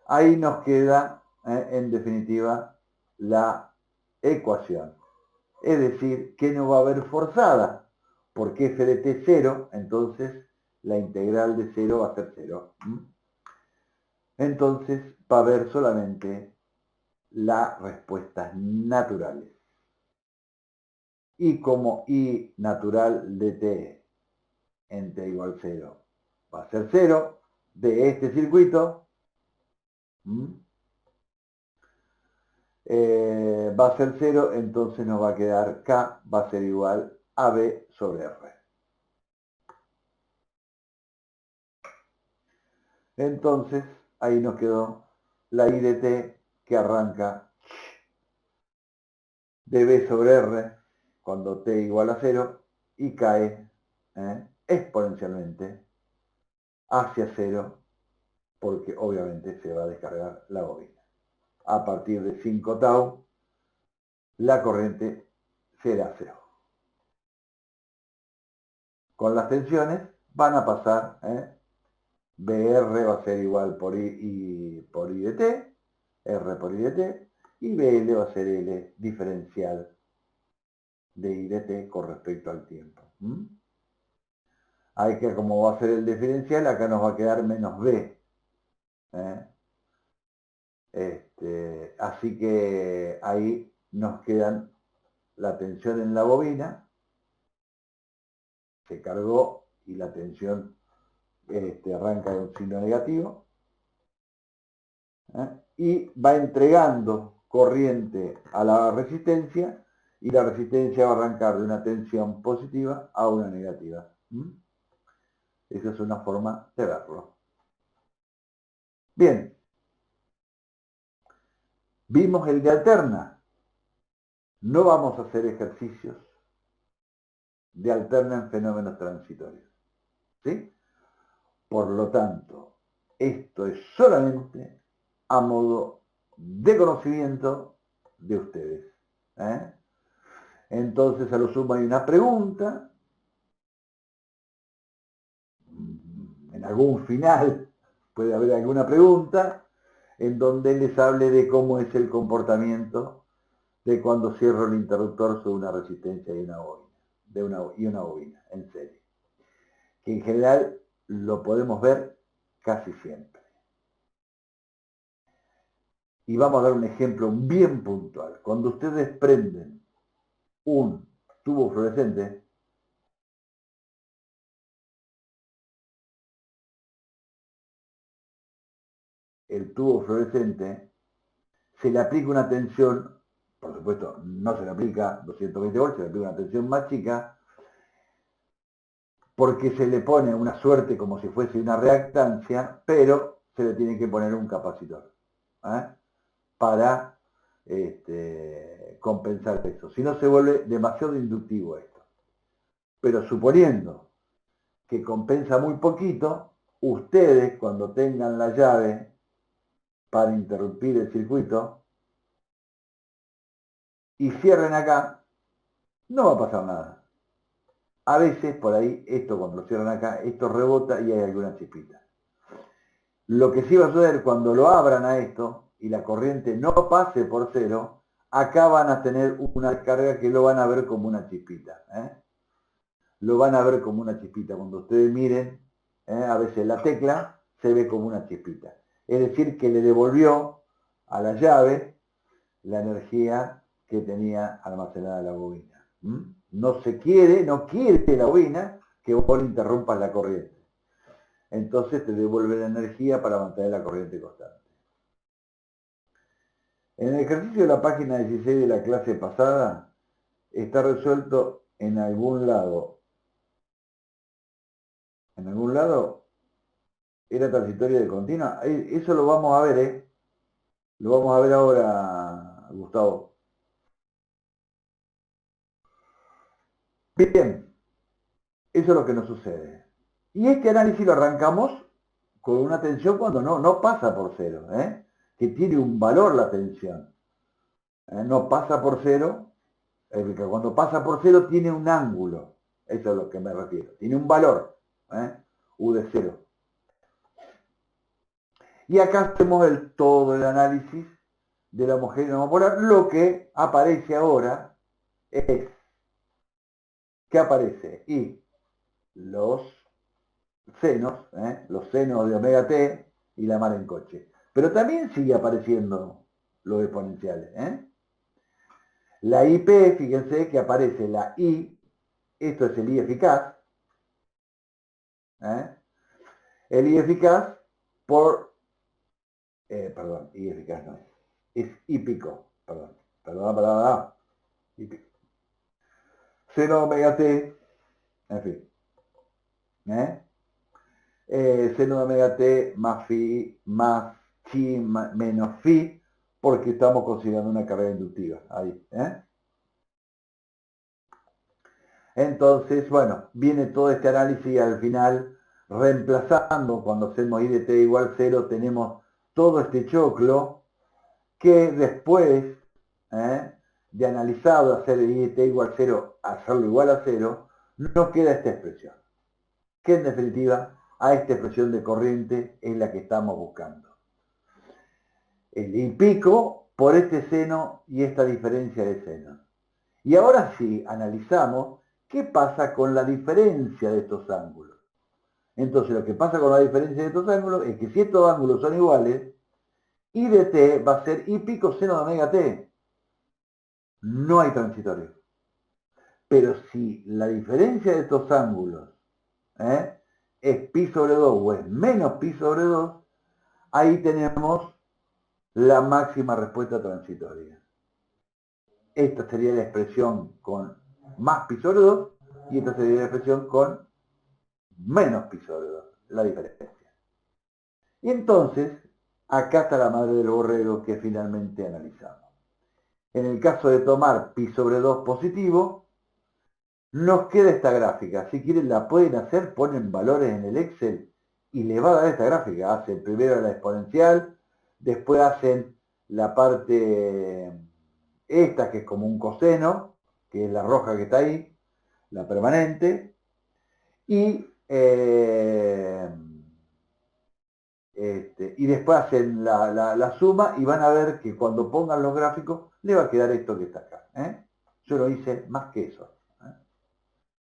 ahí nos queda, en definitiva, la ecuación. Es decir, que no va a haber forzada, porque f de t es 0, entonces la integral de 0 va a ser 0. Entonces va a haber solamente las respuestas naturales. Y como I natural de t en t igual 0 va a ser 0 de este circuito, va a ser 0, entonces nos va a quedar K va a ser igual a B sobre R. Entonces, ahí nos quedó la I de t que arranca de B sobre R cuando t igual a 0 y cae exponencialmente hacia 0 porque obviamente se va a descargar la bobina. A partir de 5 tau, la corriente será 0. Con las tensiones van a pasar, BR va a ser igual por I de T, R por I de T, y BL va a ser L diferencial de I de T con respecto al tiempo. Hay que, como va a ser el diferencial, acá nos va a quedar menos B. Así que ahí nos quedan la tensión en la bobina, se cargó y la tensión arranca de un signo negativo, y va entregando corriente a la resistencia y la resistencia va a arrancar de una tensión positiva a una negativa. Esa es una forma de verlo. Bien. Vimos el de alterna. No vamos a hacer ejercicios de alterna en fenómenos transitorios. ¿Sí? Por lo tanto, esto es solamente a modo de conocimiento de ustedes. Entonces, a lo sumo hay una pregunta. En algún final puede haber alguna pregunta en donde les hable de cómo es el comportamiento de cuando cierro el interruptor sobre una resistencia y una bobina, y una bobina en serie. Que en general lo podemos ver casi siempre. Y vamos a dar un ejemplo bien puntual. Cuando ustedes prenden un tubo fluorescente, el tubo fluorescente se le aplica una tensión, por supuesto no se le aplica 220 volts, se le aplica una tensión más chica, porque se le pone una suerte como si fuese una reactancia, pero se le tiene que poner un capacitor para compensar eso. Si no, se vuelve demasiado inductivo esto. Pero suponiendo que compensa muy poquito, ustedes cuando tengan la llave para interrumpir el circuito y cierren acá, no va a pasar nada. A veces por ahí, esto cuando lo cierran acá, esto rebota y hay alguna chispita. Lo que sí va a suceder cuando lo abran a esto y la corriente no pase por 0, acá van a tener una descarga que lo van a ver como una chispita. Lo van a ver como una chispita. Cuando ustedes miren, a veces la tecla se ve como una chispita. Es decir, que le devolvió a la llave la energía que tenía almacenada la bobina. No quiere la bobina que vos le interrumpas la corriente. Entonces te devuelve la energía para mantener la corriente constante. En el ejercicio de la página 16 de la clase pasada está resuelto en algún lado. En algún lado era transitoria de continua. Eso lo vamos a ver, Lo vamos a ver ahora, Gustavo. Bien, eso es lo que nos sucede. Y este análisis lo arrancamos con una tensión cuando no pasa por 0, que tiene un valor la tensión. No pasa por 0, cuando pasa por 0 tiene un ángulo, eso es a lo que me refiero, tiene un valor, U de 0. Y acá hacemos todo el análisis de la homogénea monopolar. Lo que aparece ahora es, ¿qué aparece? Y los senos de omega t y la mar en coche. Pero también sigue apareciendo los exponenciales. La IP, fíjense que aparece la I, esto es el I eficaz. El I eficaz por, perdón, I eficaz no es hípico, perdón, hípico. Seno omega t, en fin. Seno de omega t más phi, más chi, menos phi, porque estamos considerando una carga inductiva. Ahí. Entonces, bueno, viene todo este análisis y al final, reemplazando, cuando hacemos I de t igual 0, tenemos todo este choclo que después de analizado, hacer I de t igual 0, hacerlo igual a 0, nos queda esta expresión, que en definitiva a esta expresión de corriente es la que estamos buscando. El I pico por este seno y esta diferencia de seno. Y ahora sí, analizamos qué pasa con la diferencia de estos ángulos. Entonces lo que pasa con la diferencia de estos ángulos es que si estos ángulos son iguales, I de t va a ser I pico seno de omega t. No hay transitorio. Pero si la diferencia de estos ángulos es pi sobre 2 o es menos pi sobre 2, ahí tenemos la máxima respuesta transitoria. Esta sería la expresión con más pi sobre 2 y esta sería la expresión con menos pi sobre 2, la diferencia. Y entonces, acá está la madre del borrego que finalmente analizamos. En el caso de tomar pi sobre 2 positivo, nos queda esta gráfica. Si quieren la pueden hacer, ponen valores en el Excel y le va a dar esta gráfica. Hacen primero la exponencial, después hacen la parte esta que es como un coseno, que es la roja que está ahí, la permanente, y después hacen la suma y van a ver que cuando pongan los gráficos le va a quedar esto que está acá. Yo lo hice más que eso.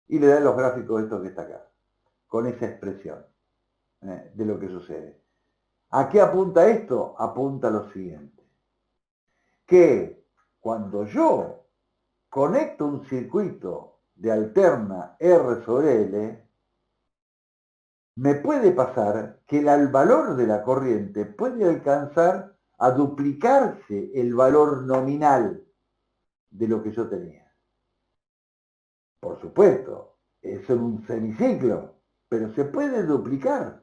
Y le dan los gráficos de esto que está acá, con esa expresión de lo que sucede. ¿A qué apunta esto? Apunta a lo siguiente. Que cuando yo conecto un circuito de alterna R sobre L, me puede pasar que el valor de la corriente puede alcanzar a duplicarse el valor nominal de lo que yo tenía. Por supuesto, es un semiciclo, pero se puede duplicar.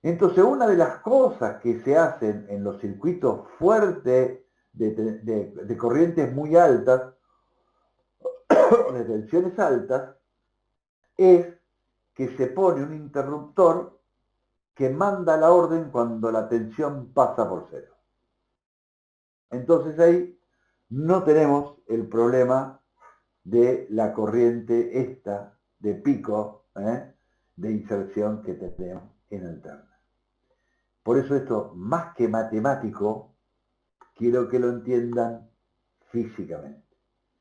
Entonces, una de las cosas que se hacen en los circuitos fuertes de corrientes muy altas, de tensiones altas, es que se pone un interruptor que manda la orden cuando la tensión pasa por cero. Entonces ahí no tenemos el problema de la corriente esta de pico de inserción que tenemos en alterna. Por eso esto, más que matemático, quiero que lo entiendan físicamente.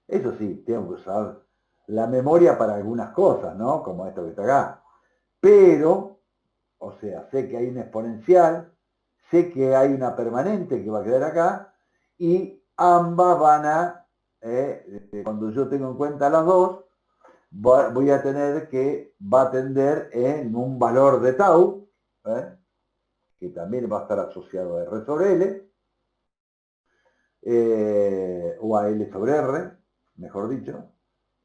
Eso sí, tengo que usar la memoria para algunas cosas, ¿no? Como esto que está acá. Pero, o sea, sé que hay una exponencial, sé que hay una permanente que va a quedar acá, y ambas van a, cuando yo tengo en cuenta las dos, voy a tener que va a tender en un valor de tau, que también va a estar asociado a R sobre L, o a L sobre R, mejor dicho,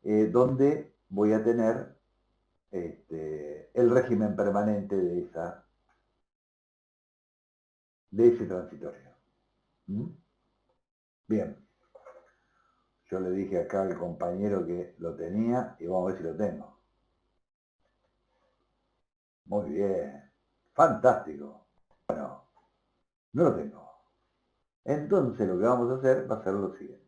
donde voy a tener el régimen permanente de ese transitorio. ¿Mm? Bien, yo le dije acá al compañero que lo tenía y vamos a ver si lo tengo. Muy bien, fantástico. Bueno, no lo tengo. Entonces lo que vamos a hacer va a ser lo siguiente.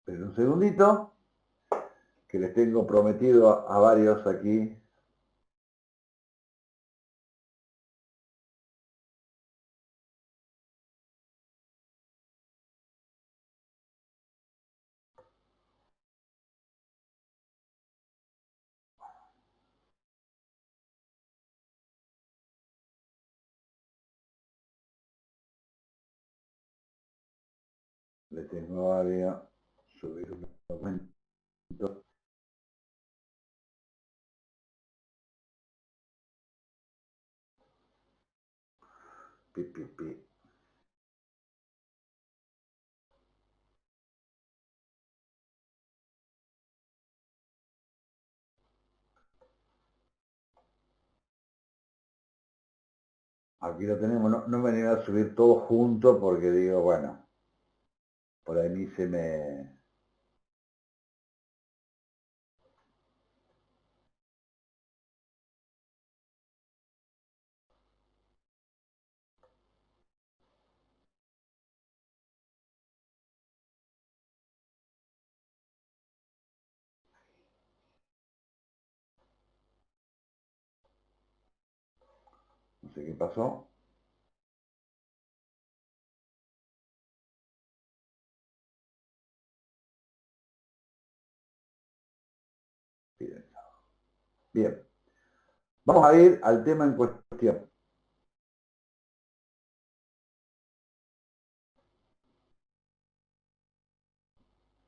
Pero un segundito, que les tengo prometido a varios aquí. Les tengo a varios. subir un documento. Pi, pi, pi. Aquí lo tenemos, no me animo a subir todo junto porque digo, bueno, por ahí se me... No sé qué pasó. Bien. Vamos a ir al tema en cuestión.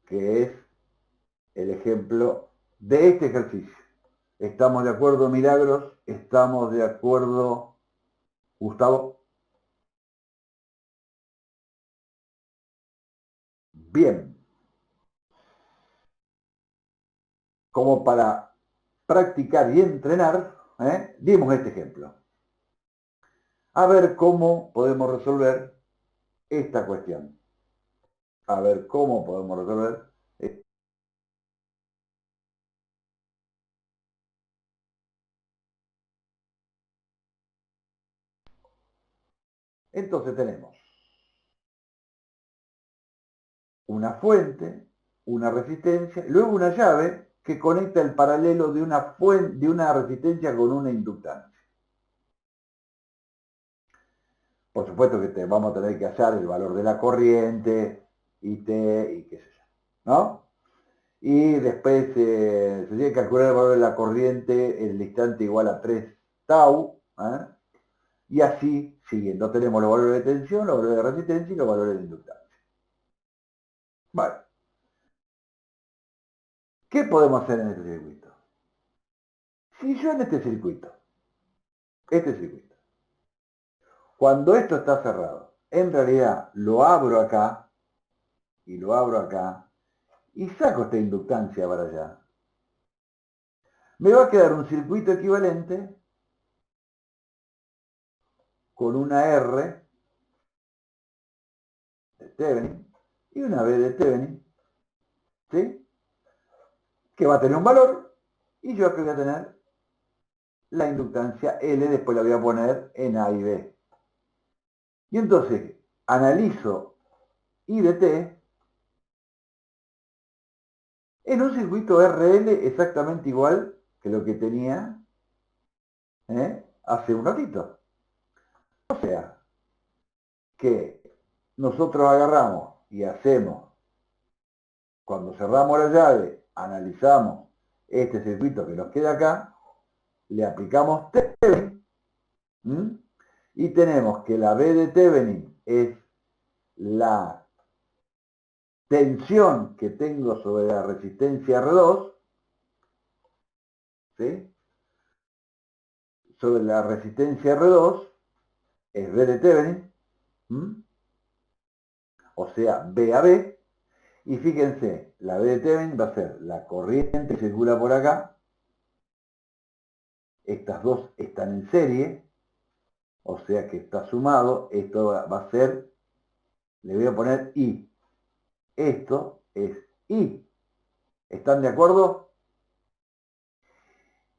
Que es el ejemplo de este ejercicio. ¿Estamos de acuerdo, Milagros? ¿Estamos de acuerdo, Gustavo? Bien. Como para practicar y entrenar, dimos este ejemplo. A ver cómo podemos resolver esta cuestión. A ver cómo podemos resolver. Entonces tenemos una fuente, una resistencia, luego una llave que conecta el paralelo de una fuente, de una resistencia con una inductancia. Por supuesto que vamos a tener que hallar el valor de la corriente, IT y qué sé yo, ¿no? Y después se tiene que calcular el valor de la corriente en el instante igual a 3 tau, ¿eh? Y así siguiendo. Tenemos los valores de tensión, los valores de resistencia y los valores de inductancia. Vale. ¿Qué podemos hacer en este circuito? Si yo en este circuito, cuando esto está cerrado, en realidad lo abro acá, y lo abro acá, y saco esta inductancia para allá, me va a quedar un circuito equivalente con una R de Thevenin y una B de Thevenin, ¿sí? Que va a tener un valor, y yo aquí voy a tener la inductancia L, después la voy a poner en A y B. Y entonces analizo I de T en un circuito RL exactamente igual que lo que tenía hace un ratito. O sea, que nosotros agarramos y hacemos, cuando cerramos la llave, analizamos este circuito que nos queda acá, le aplicamos Thevenin, y tenemos que la B de Thevenin es la tensión que tengo sobre la resistencia R2, ¿sí? Sobre la resistencia R2 es B de Thevenin, o sea, B a B, y fíjense, la B de Thevenin va a ser la corriente que circula por acá, estas dos están en serie, o sea que está sumado, esto va a ser, le voy a poner I, esto es I, ¿están de acuerdo?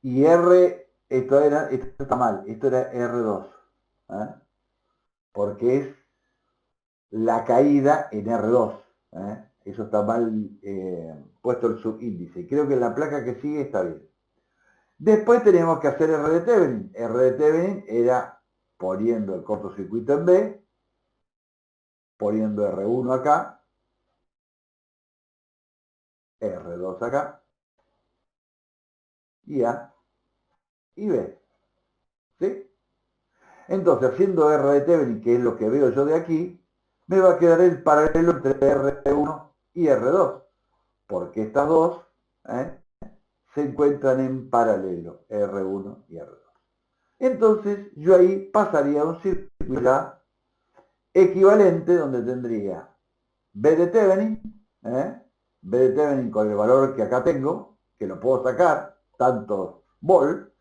Y R, esto está mal, esto era R2, ¿eh? Porque es la caída en R2, ¿eh? Eso está mal puesto el subíndice. Creo que en la placa que sigue está bien. Después tenemos que hacer R de Thevenin. R de Thevenin era poniendo el cortocircuito en B, poniendo R1 acá, R2 acá, y A y B. ¿Sí? Entonces, haciendo R de Thevenin, que es lo que veo yo de aquí, me va a quedar el paralelo entre R1 y R2. porque estas dos se encuentran en paralelo, R1 y R2. Entonces yo ahí pasaría a un circuito equivalente donde tendría B de Thevenin, B de Thevenin con el valor que acá tengo, que lo puedo sacar, tanto volt,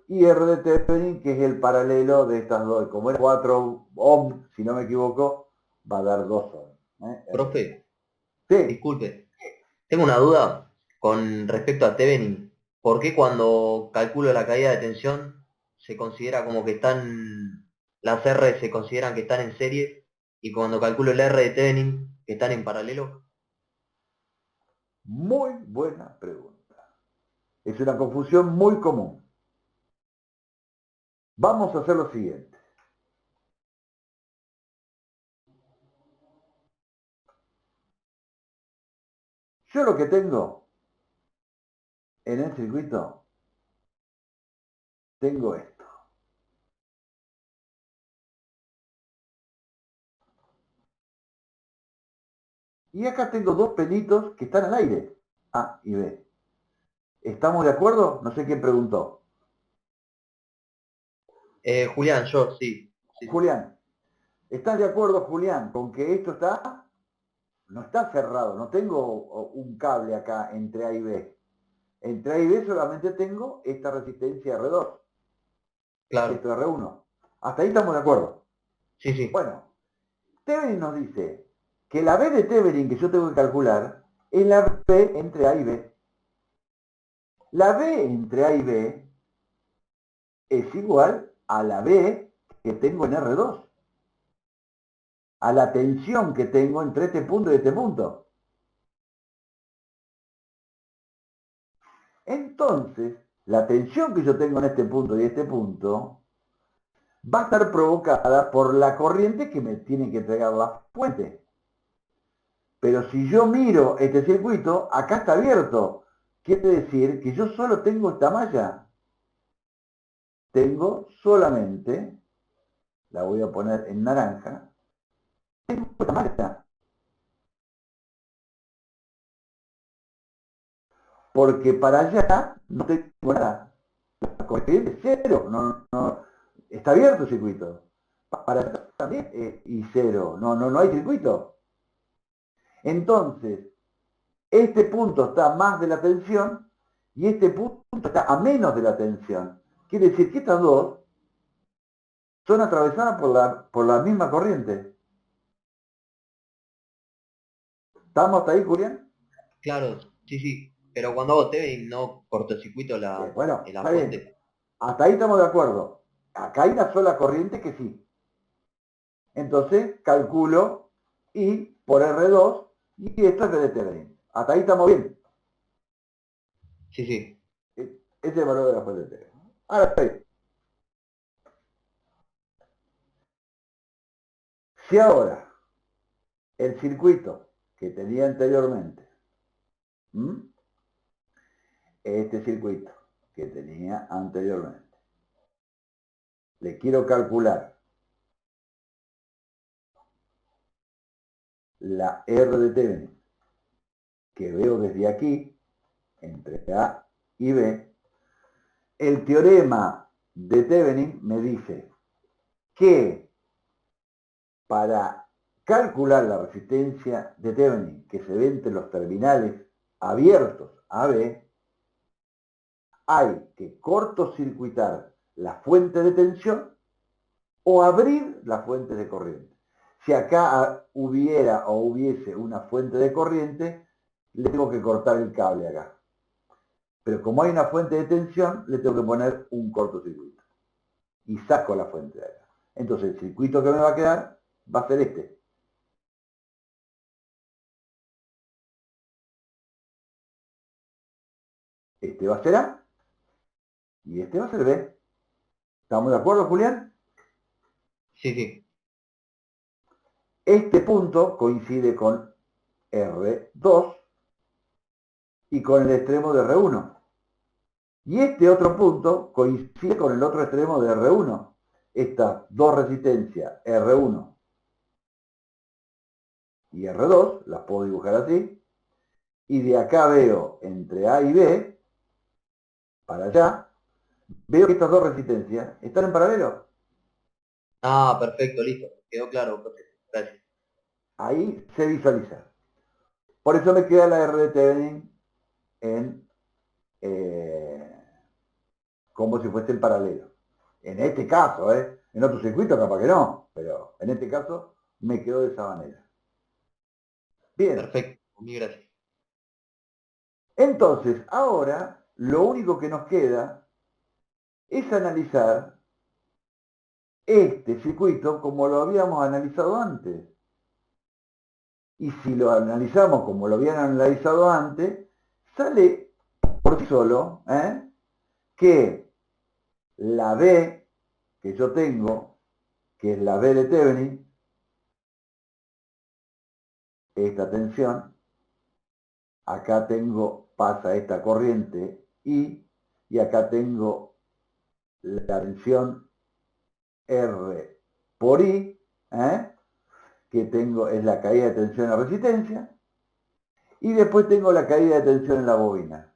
y R de Thevenin, que es el paralelo de estas dos. Como era 4 ohms, si no me equivoco, va a dar 2 ohms. Profe, Sí. disculpe, tengo una duda con respecto a Thevenin. ¿Por qué cuando calculo la caída de tensión se considera como que las R se consideran que están en serie y cuando calculo el R de Thevenin que están en paralelo? Muy buena pregunta. Es una confusión muy común. Vamos a hacer lo siguiente. Yo lo que tengo en el circuito, tengo esto. Y acá tengo dos pelitos que están al aire, A y B. ¿Estamos de acuerdo? No sé quién preguntó. Julián, yo, sí. Julián, ¿estás de acuerdo, Julián, con que esto no está cerrado? No tengo un cable acá entre A y B. Entre A y B solamente tengo esta resistencia R2. Claro. Esto es R1. Hasta ahí estamos de acuerdo. Sí, sí. Bueno, Thevenin nos dice que la B de Thevenin que yo tengo que calcular es la B entre A y B. La B entre A y B es igual a la B que tengo en R2. A la tensión que tengo entre este punto y este punto. Entonces, la tensión que yo tengo en este punto y este punto va a estar provocada por la corriente que me tiene que entregar la fuente. Pero si yo miro este circuito, acá está abierto. Quiere decir que yo solo tengo esta malla. Tengo solamente, la voy a poner en naranja, tengo esta malla. Porque para allá no tengo nada. La corriente es cero, está abierto el circuito. Para allá también y cero, no hay circuito. Entonces, este punto está más de la tensión y este punto está a menos de la tensión. Quiere decir que estas dos son atravesadas por la misma corriente. ¿Estamos hasta ahí, Julián? Claro, sí, sí. Pero cuando hago Thevenin no cortocircuito la Está fuente. bien. Hasta ahí estamos de acuerdo. Acá hay una sola corriente que sí. Entonces calculo I por R2 y esto es B de Thevenin. Hasta ahí estamos bien. Sí, sí. Ese es el valor de la fuente de Thevenin. Ahora bien, si ahora el circuito que tenía anteriormente, este circuito que tenía anteriormente, le quiero calcular la R de Thevenin que veo desde aquí, entre A y B, el teorema de Thevenin me dice que para calcular la resistencia de Thevenin que se ve entre los terminales abiertos AB, hay que cortocircuitar la fuente de tensión o abrir la fuente de corriente. Si acá hubiese una fuente de corriente, le tengo que cortar el cable acá. Pero como hay una fuente de tensión, le tengo que poner un cortocircuito. Y saco la fuente de acá. Entonces el circuito que me va a quedar va a ser este. Este va a ser A y este va a ser B. ¿Estamos de acuerdo, Julián? Sí, sí. Este punto coincide con R2 y con el extremo de R1. Y este otro punto coincide con el otro extremo de R1. Estas dos resistencias, R1 y R2, las puedo dibujar así, y de acá veo entre A y B, para allá, veo que estas dos resistencias están en paralelo. Ah, perfecto, listo. Quedó claro, perfecto. Gracias. Ahí se visualiza. Por eso me queda la R de Thevenin en, como si fuese en paralelo. En este caso, en otro circuito capaz que no, pero en este caso me quedó de esa manera. Bien, Perfecto, mil gracias. entonces ahora lo único que nos queda es analizar este circuito como lo habíamos analizado antes. Y si lo analizamos como lo habían analizado antes, sale por sí solo que la B que yo tengo, que es la B de Thevenin, esta tensión, acá tengo, pasa esta corriente y acá tengo la tensión R por I, que tengo, es la caída de tensión en la resistencia, y después tengo la caída de tensión en la bobina.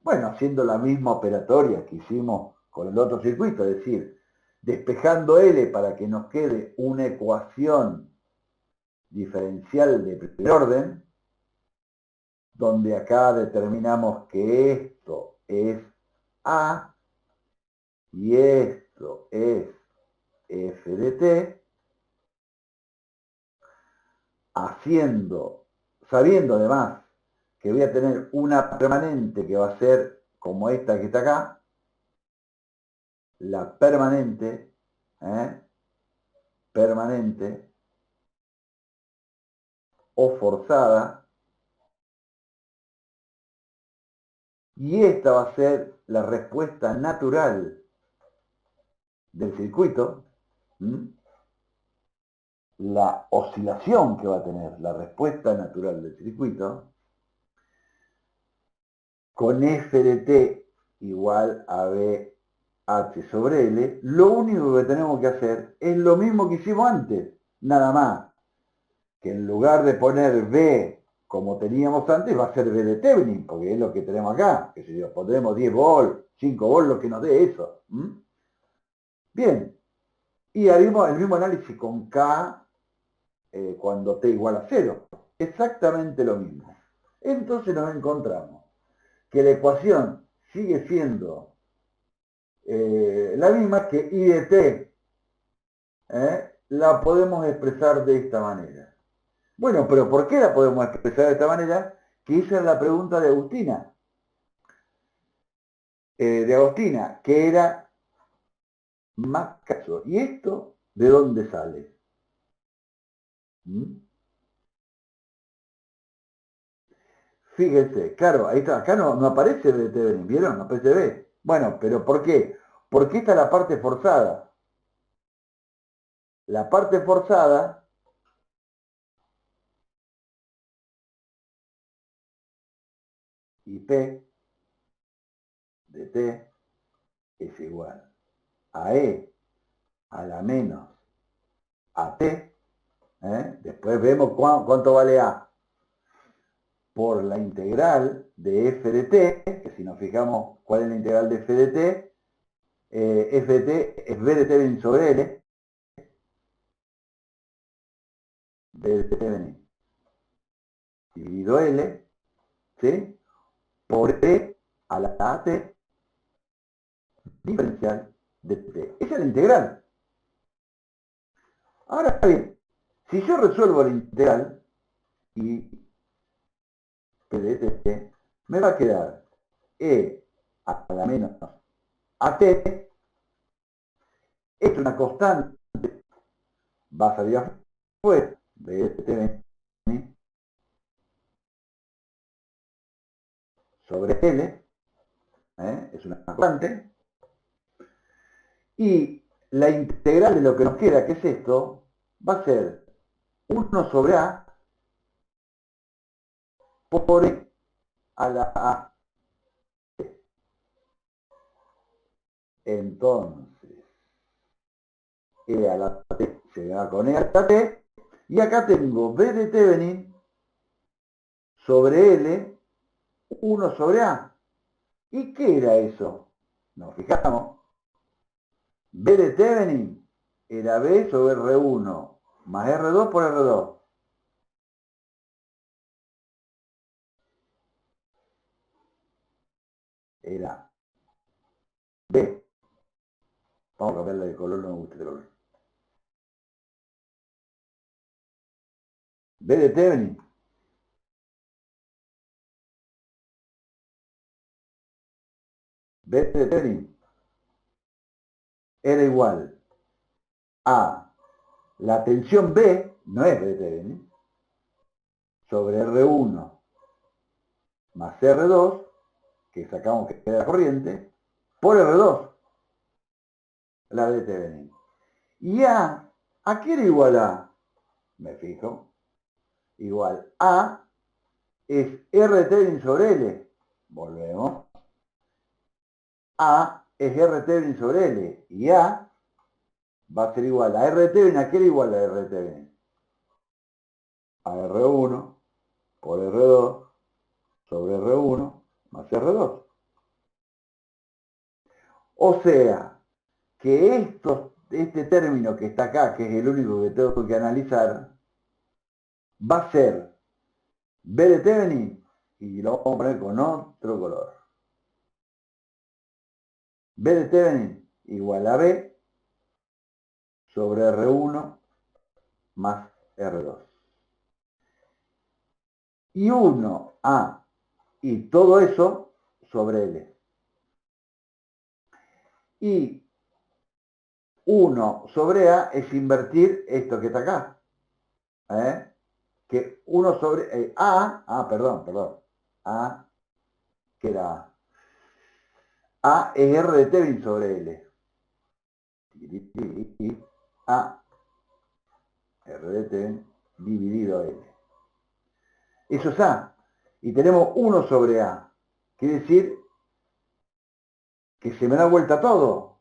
Bueno, haciendo la misma operatoria que hicimos con el otro circuito, es decir, despejando L para que nos quede una ecuación diferencial de primer orden, donde acá determinamos que esto es A y esto es F de T, sabiendo además que voy a tener una permanente que va a ser como esta que está acá, la permanente, permanente o forzada, y esta va a ser la respuesta natural del circuito, la oscilación que va a tener, la respuesta natural del circuito, con F de T igual a BH sobre L, lo único que tenemos que hacer es lo mismo que hicimos antes, nada más, que en lugar de poner B como teníamos antes, va a ser B de Thevenin, porque es lo que tenemos acá, que si pondremos 10 volt, 5 volt, lo que nos dé eso. Bien, y haremos el mismo análisis con K cuando T igual a 0. Exactamente lo mismo. Entonces nos encontramos que la ecuación sigue siendo la misma, que I de T la podemos expresar de esta manera. Bueno, pero ¿por qué la podemos expresar de esta manera? Que esa es la pregunta de Agustina. Que era más caso. ¿Y esto de dónde sale? Fíjense, claro, ahí está, acá no aparece B de Thevenin, ¿vieron? No aparece B. Bueno, pero ¿por qué? Porque esta es la parte forzada. La parte forzada y P de T es igual a E a la menos a T. Después vemos cuánto vale A por la integral de F de T, que si nos fijamos cuál es la integral de F de T, F de T es B de T sobre L, B de T dividido L, ¿sí? Por E a la AT diferencial de T. Esa es la integral. Ahora bien, si yo resuelvo la integral y P de T, me va a quedar E a la menos AT, esto es una constante, va a salir afuera, B de T sobre L, es una constante, y la integral de lo que nos queda, que es esto, va a ser 1 sobre A por E a la A. Entonces, E a la T se va con E a la T, Y acá tengo B de Thevenin sobre L, 1 sobre A. ¿Y qué era eso? Nos fijamos. B de Thevenin era B sobre R1 más R2 por R2. Era B. Vamos a cambiarle de color, no me gusta el color. B de Thevenin. B de Thevenin era igual a la tensión B, no es B de Thevenin, sobre R1 más R2, que sacamos que queda la corriente, por R2, la B de Thevenin. Y ¿a qué era igual a? Me fijo. Igual A es R de Thevenin sobre L. Volvemos. A es R de Thevenin sobre L. Y A va a ser igual a R de Thevenin. ¿A qué era igual a R de Thevenin? A R1 por R2 sobre R1 más R2. O sea, que este término que está acá, que es el único que tengo que analizar, va a ser B de Thevenin y lo vamos a poner con otro color. B de Thevenin igual a B sobre R1 más R2. Y 1A y todo eso sobre L. Y 1 sobre A es invertir esto que está acá. Que 1 sobre perdón. A, que era A es R de Thevenin sobre L. A, R de Thevenin dividido L. Eso es A. Y tenemos 1 sobre A. Quiere decir que se me da vuelta todo.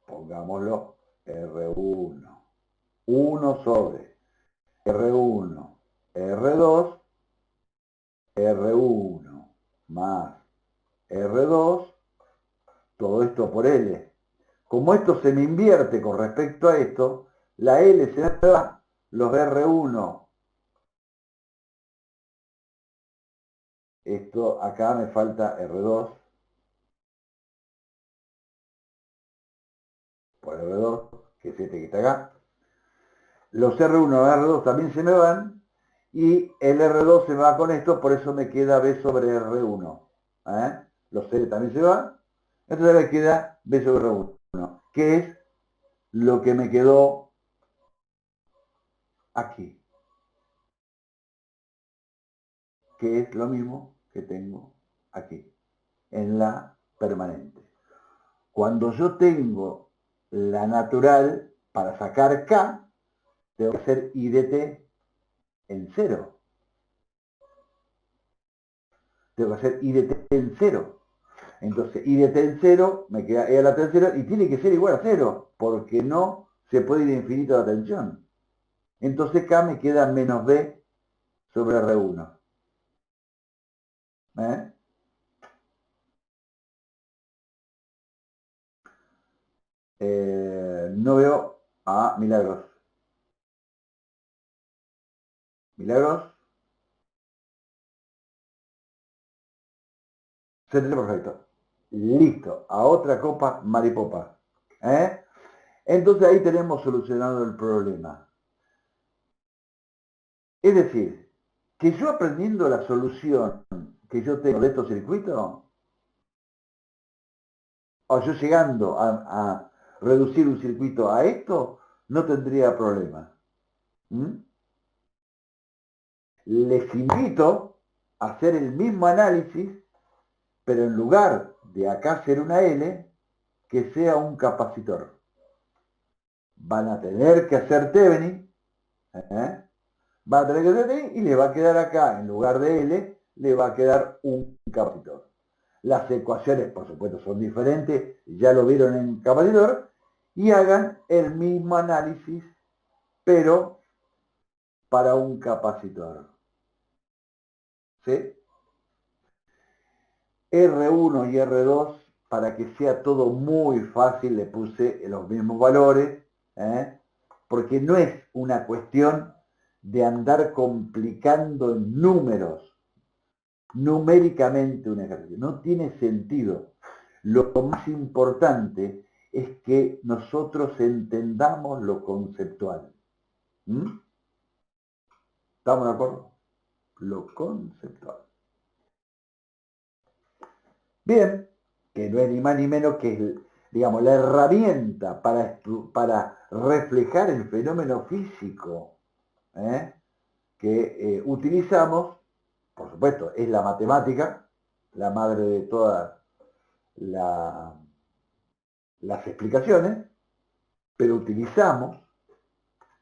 Pongámoslo R1. 1 sobre R1, R2, R1 más R2, todo esto por L. Como esto se me invierte con respecto a esto, la L se me va, los R1. Esto acá me falta R2 por R2, que es este que está acá. Los R1 y R2 también se me van, y el R2 se me va con esto, por eso me queda B sobre R1. Los L también se van, entonces me queda B sobre R1, que es lo que me quedó aquí, que es lo mismo que tengo aquí, en la permanente. Cuando yo tengo la natural, para sacar K, tengo que hacer I de T en 0. Tengo que hacer I de T en 0. Entonces, I de T en 0, me queda E a la T en 0, y tiene que ser igual a 0, porque no se puede ir a infinito la tensión. Entonces K me queda menos B sobre R1. No veo a Milagros. Milagros. Se tiene perfecto. Listo. A otra copa maripopa. Entonces ahí tenemos solucionado el problema. Es decir, que yo aprendiendo la solución que yo tengo de estos circuitos, o yo llegando a reducir un circuito a esto, no tendría problema. Les invito a hacer el mismo análisis, pero en lugar de acá ser una L, que sea un capacitor. Van a tener que hacer Thevenin, van a tener que hacer Thevenin, y le va a quedar acá, en lugar de L, le va a quedar un capacitor. Las ecuaciones, por supuesto, son diferentes, ya lo vieron en capacitor, y hagan el mismo análisis pero para un capacitor. ¿Sí? R1 y R2, para que sea todo muy fácil, le puse los mismos valores, ¿eh? Porque no es una cuestión de andar complicando en números, numéricamente un ejercicio. No tiene sentido. Lo más importante es que nosotros entendamos lo conceptual. ¿Mm? ¿Estamos de acuerdo? Lo conceptual. Bien, que no es ni más ni menos que, digamos, la herramienta para reflejar el fenómeno físico, ¿eh? Que utilizamos, por supuesto, es la matemática, la madre de todas las explicaciones, pero utilizamos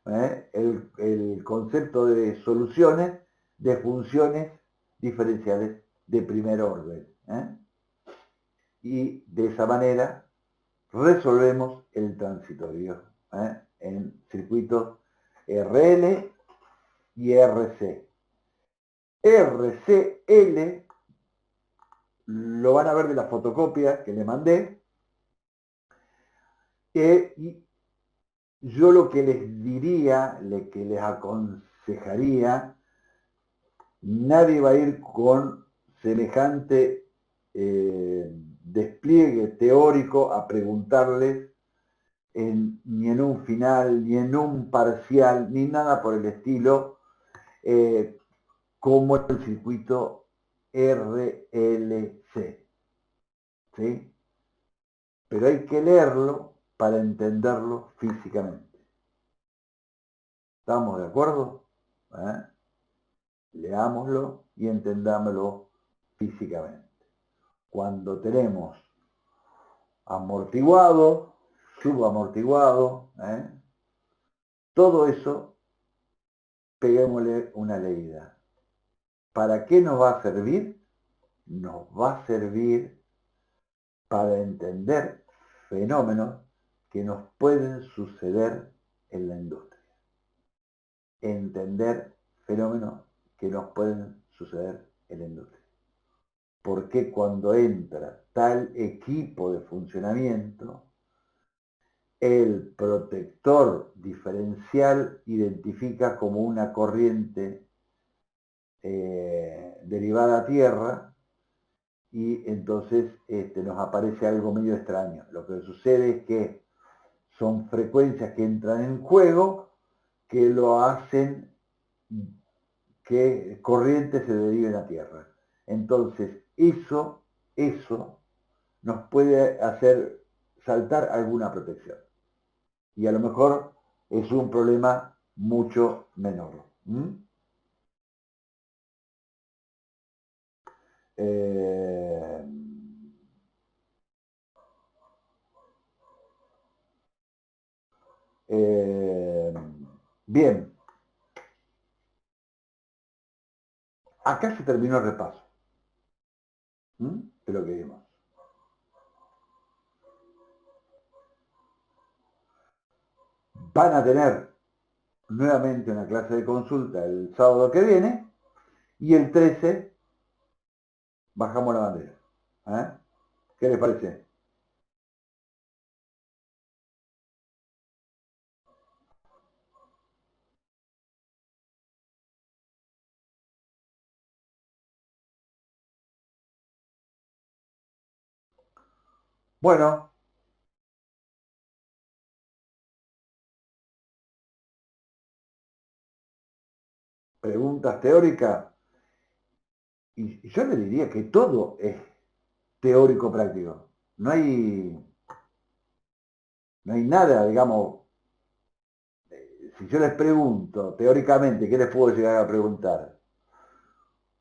el concepto de soluciones de funciones diferenciales de primer orden. Y de esa manera resolvemos el transitorio en circuitos RL y RC. RCL lo van a ver de la fotocopia que le mandé. Y yo lo que les diría, que les aconsejaría, nadie va a ir con semejante despliegue teórico a preguntarles ni en un final, ni en un parcial, ni nada por el estilo, como el circuito RLC. ¿Sí? Pero hay que leerlo para entenderlo físicamente. ¿Estamos de acuerdo? Leámoslo y entendámoslo físicamente. Cuando tenemos amortiguado, subamortiguado, todo eso, peguémosle una leída. ¿Para qué nos va a servir? Nos va a servir para entender fenómenos que nos pueden suceder en la industria. Entender fenómenos que nos pueden suceder en la industria. Porque cuando entra tal equipo de funcionamiento, el protector diferencial identifica como una corriente derivada a tierra y entonces nos aparece algo medio extraño. Lo que sucede es que son frecuencias que entran en juego que lo hacen que corrientes se deriven a tierra. Entonces, eso nos puede hacer saltar alguna protección. Y a lo mejor es un problema mucho menor. Bien. Acá se terminó el repaso de lo que vimos. Van a tener nuevamente una clase de consulta el sábado que viene y el 13 bajamos la bandera. ¿Qué les parece? Bueno, preguntas teóricas. Y yo le diría que todo es teórico práctico. No hay nada, digamos, si yo les pregunto teóricamente, ¿qué les puedo llegar a preguntar?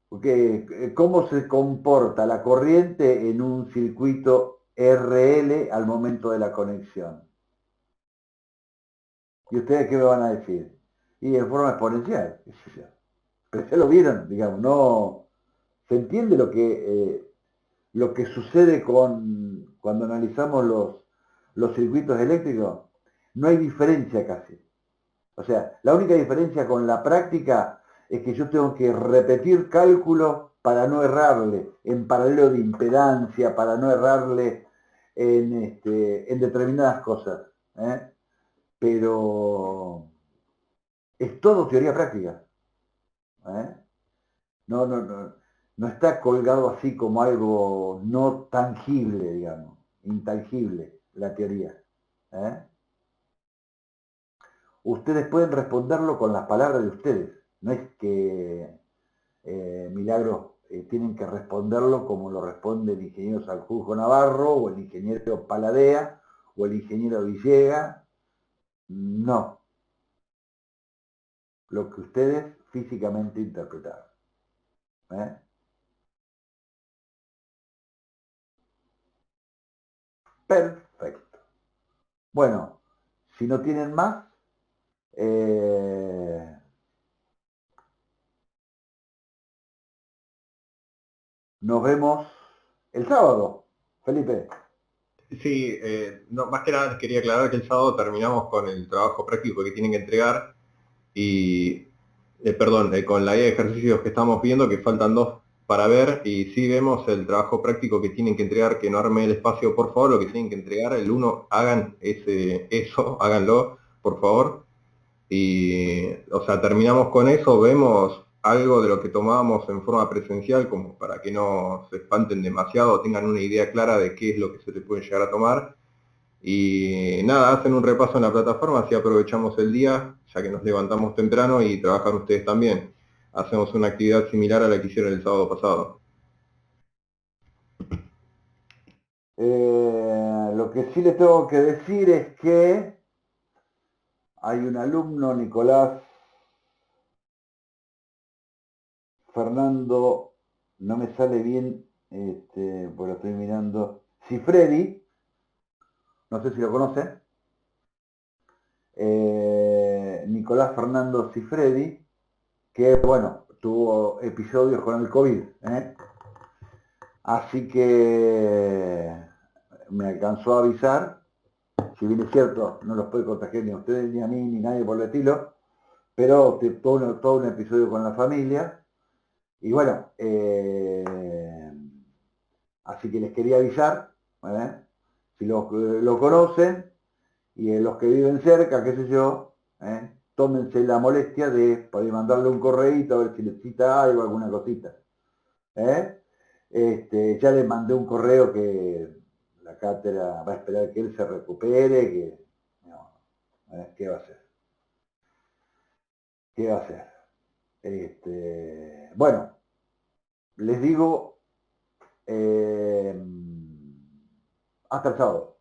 Porque, ¿cómo se comporta la corriente en un circuito RL al momento de la conexión? ¿Y ustedes qué me van a decir? Y en forma exponencial. Pero ya lo vieron, digamos, no. ¿Se entiende lo que sucede cuando analizamos los circuitos eléctricos? No hay diferencia casi. O sea, la única diferencia con la práctica es que yo tengo que repetir cálculos para no errarle en paralelo de impedancia, para no errarle en determinadas cosas. ¿Eh? Pero es todo teoría práctica. ¿Eh? No, no, no, no está colgado así como algo no tangible, digamos, intangible, la teoría. ¿Eh? Ustedes pueden responderlo con las palabras de ustedes. No es que Milagros tienen que responderlo como lo responde el ingeniero Sanjurjo Navarro o el ingeniero Paladea o el ingeniero Villega. No, lo que ustedes físicamente interpretaron. ¿Eh? Perfecto. Bueno, si no tienen más, eh, nos vemos el sábado, Felipe. Sí, no, más que nada les quería aclarar que el sábado terminamos con el trabajo práctico que tienen que entregar y, perdón, con la guía de ejercicios que estamos viendo, que faltan dos para ver, y sí vemos el trabajo práctico que tienen que entregar, que no arme el espacio, por favor, lo que tienen que entregar, el uno, hagan eso, háganlo, por favor. Y, o sea, terminamos con eso, vemos algo de lo que tomábamos en forma presencial, como para que no se espanten demasiado, tengan una idea clara de qué es lo que se les puede llegar a tomar. Y nada, hacen un repaso en la plataforma, así aprovechamos el día, ya que nos levantamos temprano y trabajan ustedes también. Hacemos una actividad similar a la que hicieron el sábado pasado. Lo que sí le tengo que decir es que hay un alumno, Nicolás Fernando, no me sale bien, pues lo estoy mirando, Cifredi, no sé si lo conoce, Nicolás Fernando Cifredi, que bueno, tuvo episodios con el COVID, ¿eh? Así que me alcanzó a avisar, si bien es cierto, no los puede contagiar ni a ustedes, ni a mí, ni a nadie por el estilo, pero todo un episodio con la familia. Y bueno, así que les quería avisar, ¿eh? Si lo conocen y los que viven cerca, qué sé yo, tómense la molestia de poder mandarle un correíto a ver si necesita algo, alguna cosita. ¿Eh? Ya le mandé un correo que la cátedra va a esperar que él se recupere, que no, ¿qué va a hacer? ¿Qué va a hacer? Bueno, les digo eh, hasta el sábado.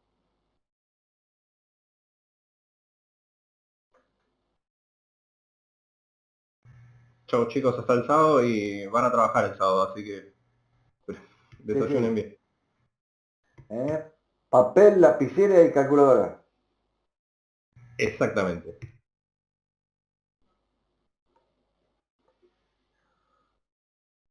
Chau chicos, hasta el sábado y van a trabajar el sábado, así que Sí, desayunen sí. bien. Papel, lapicera y calculadora. Exactamente.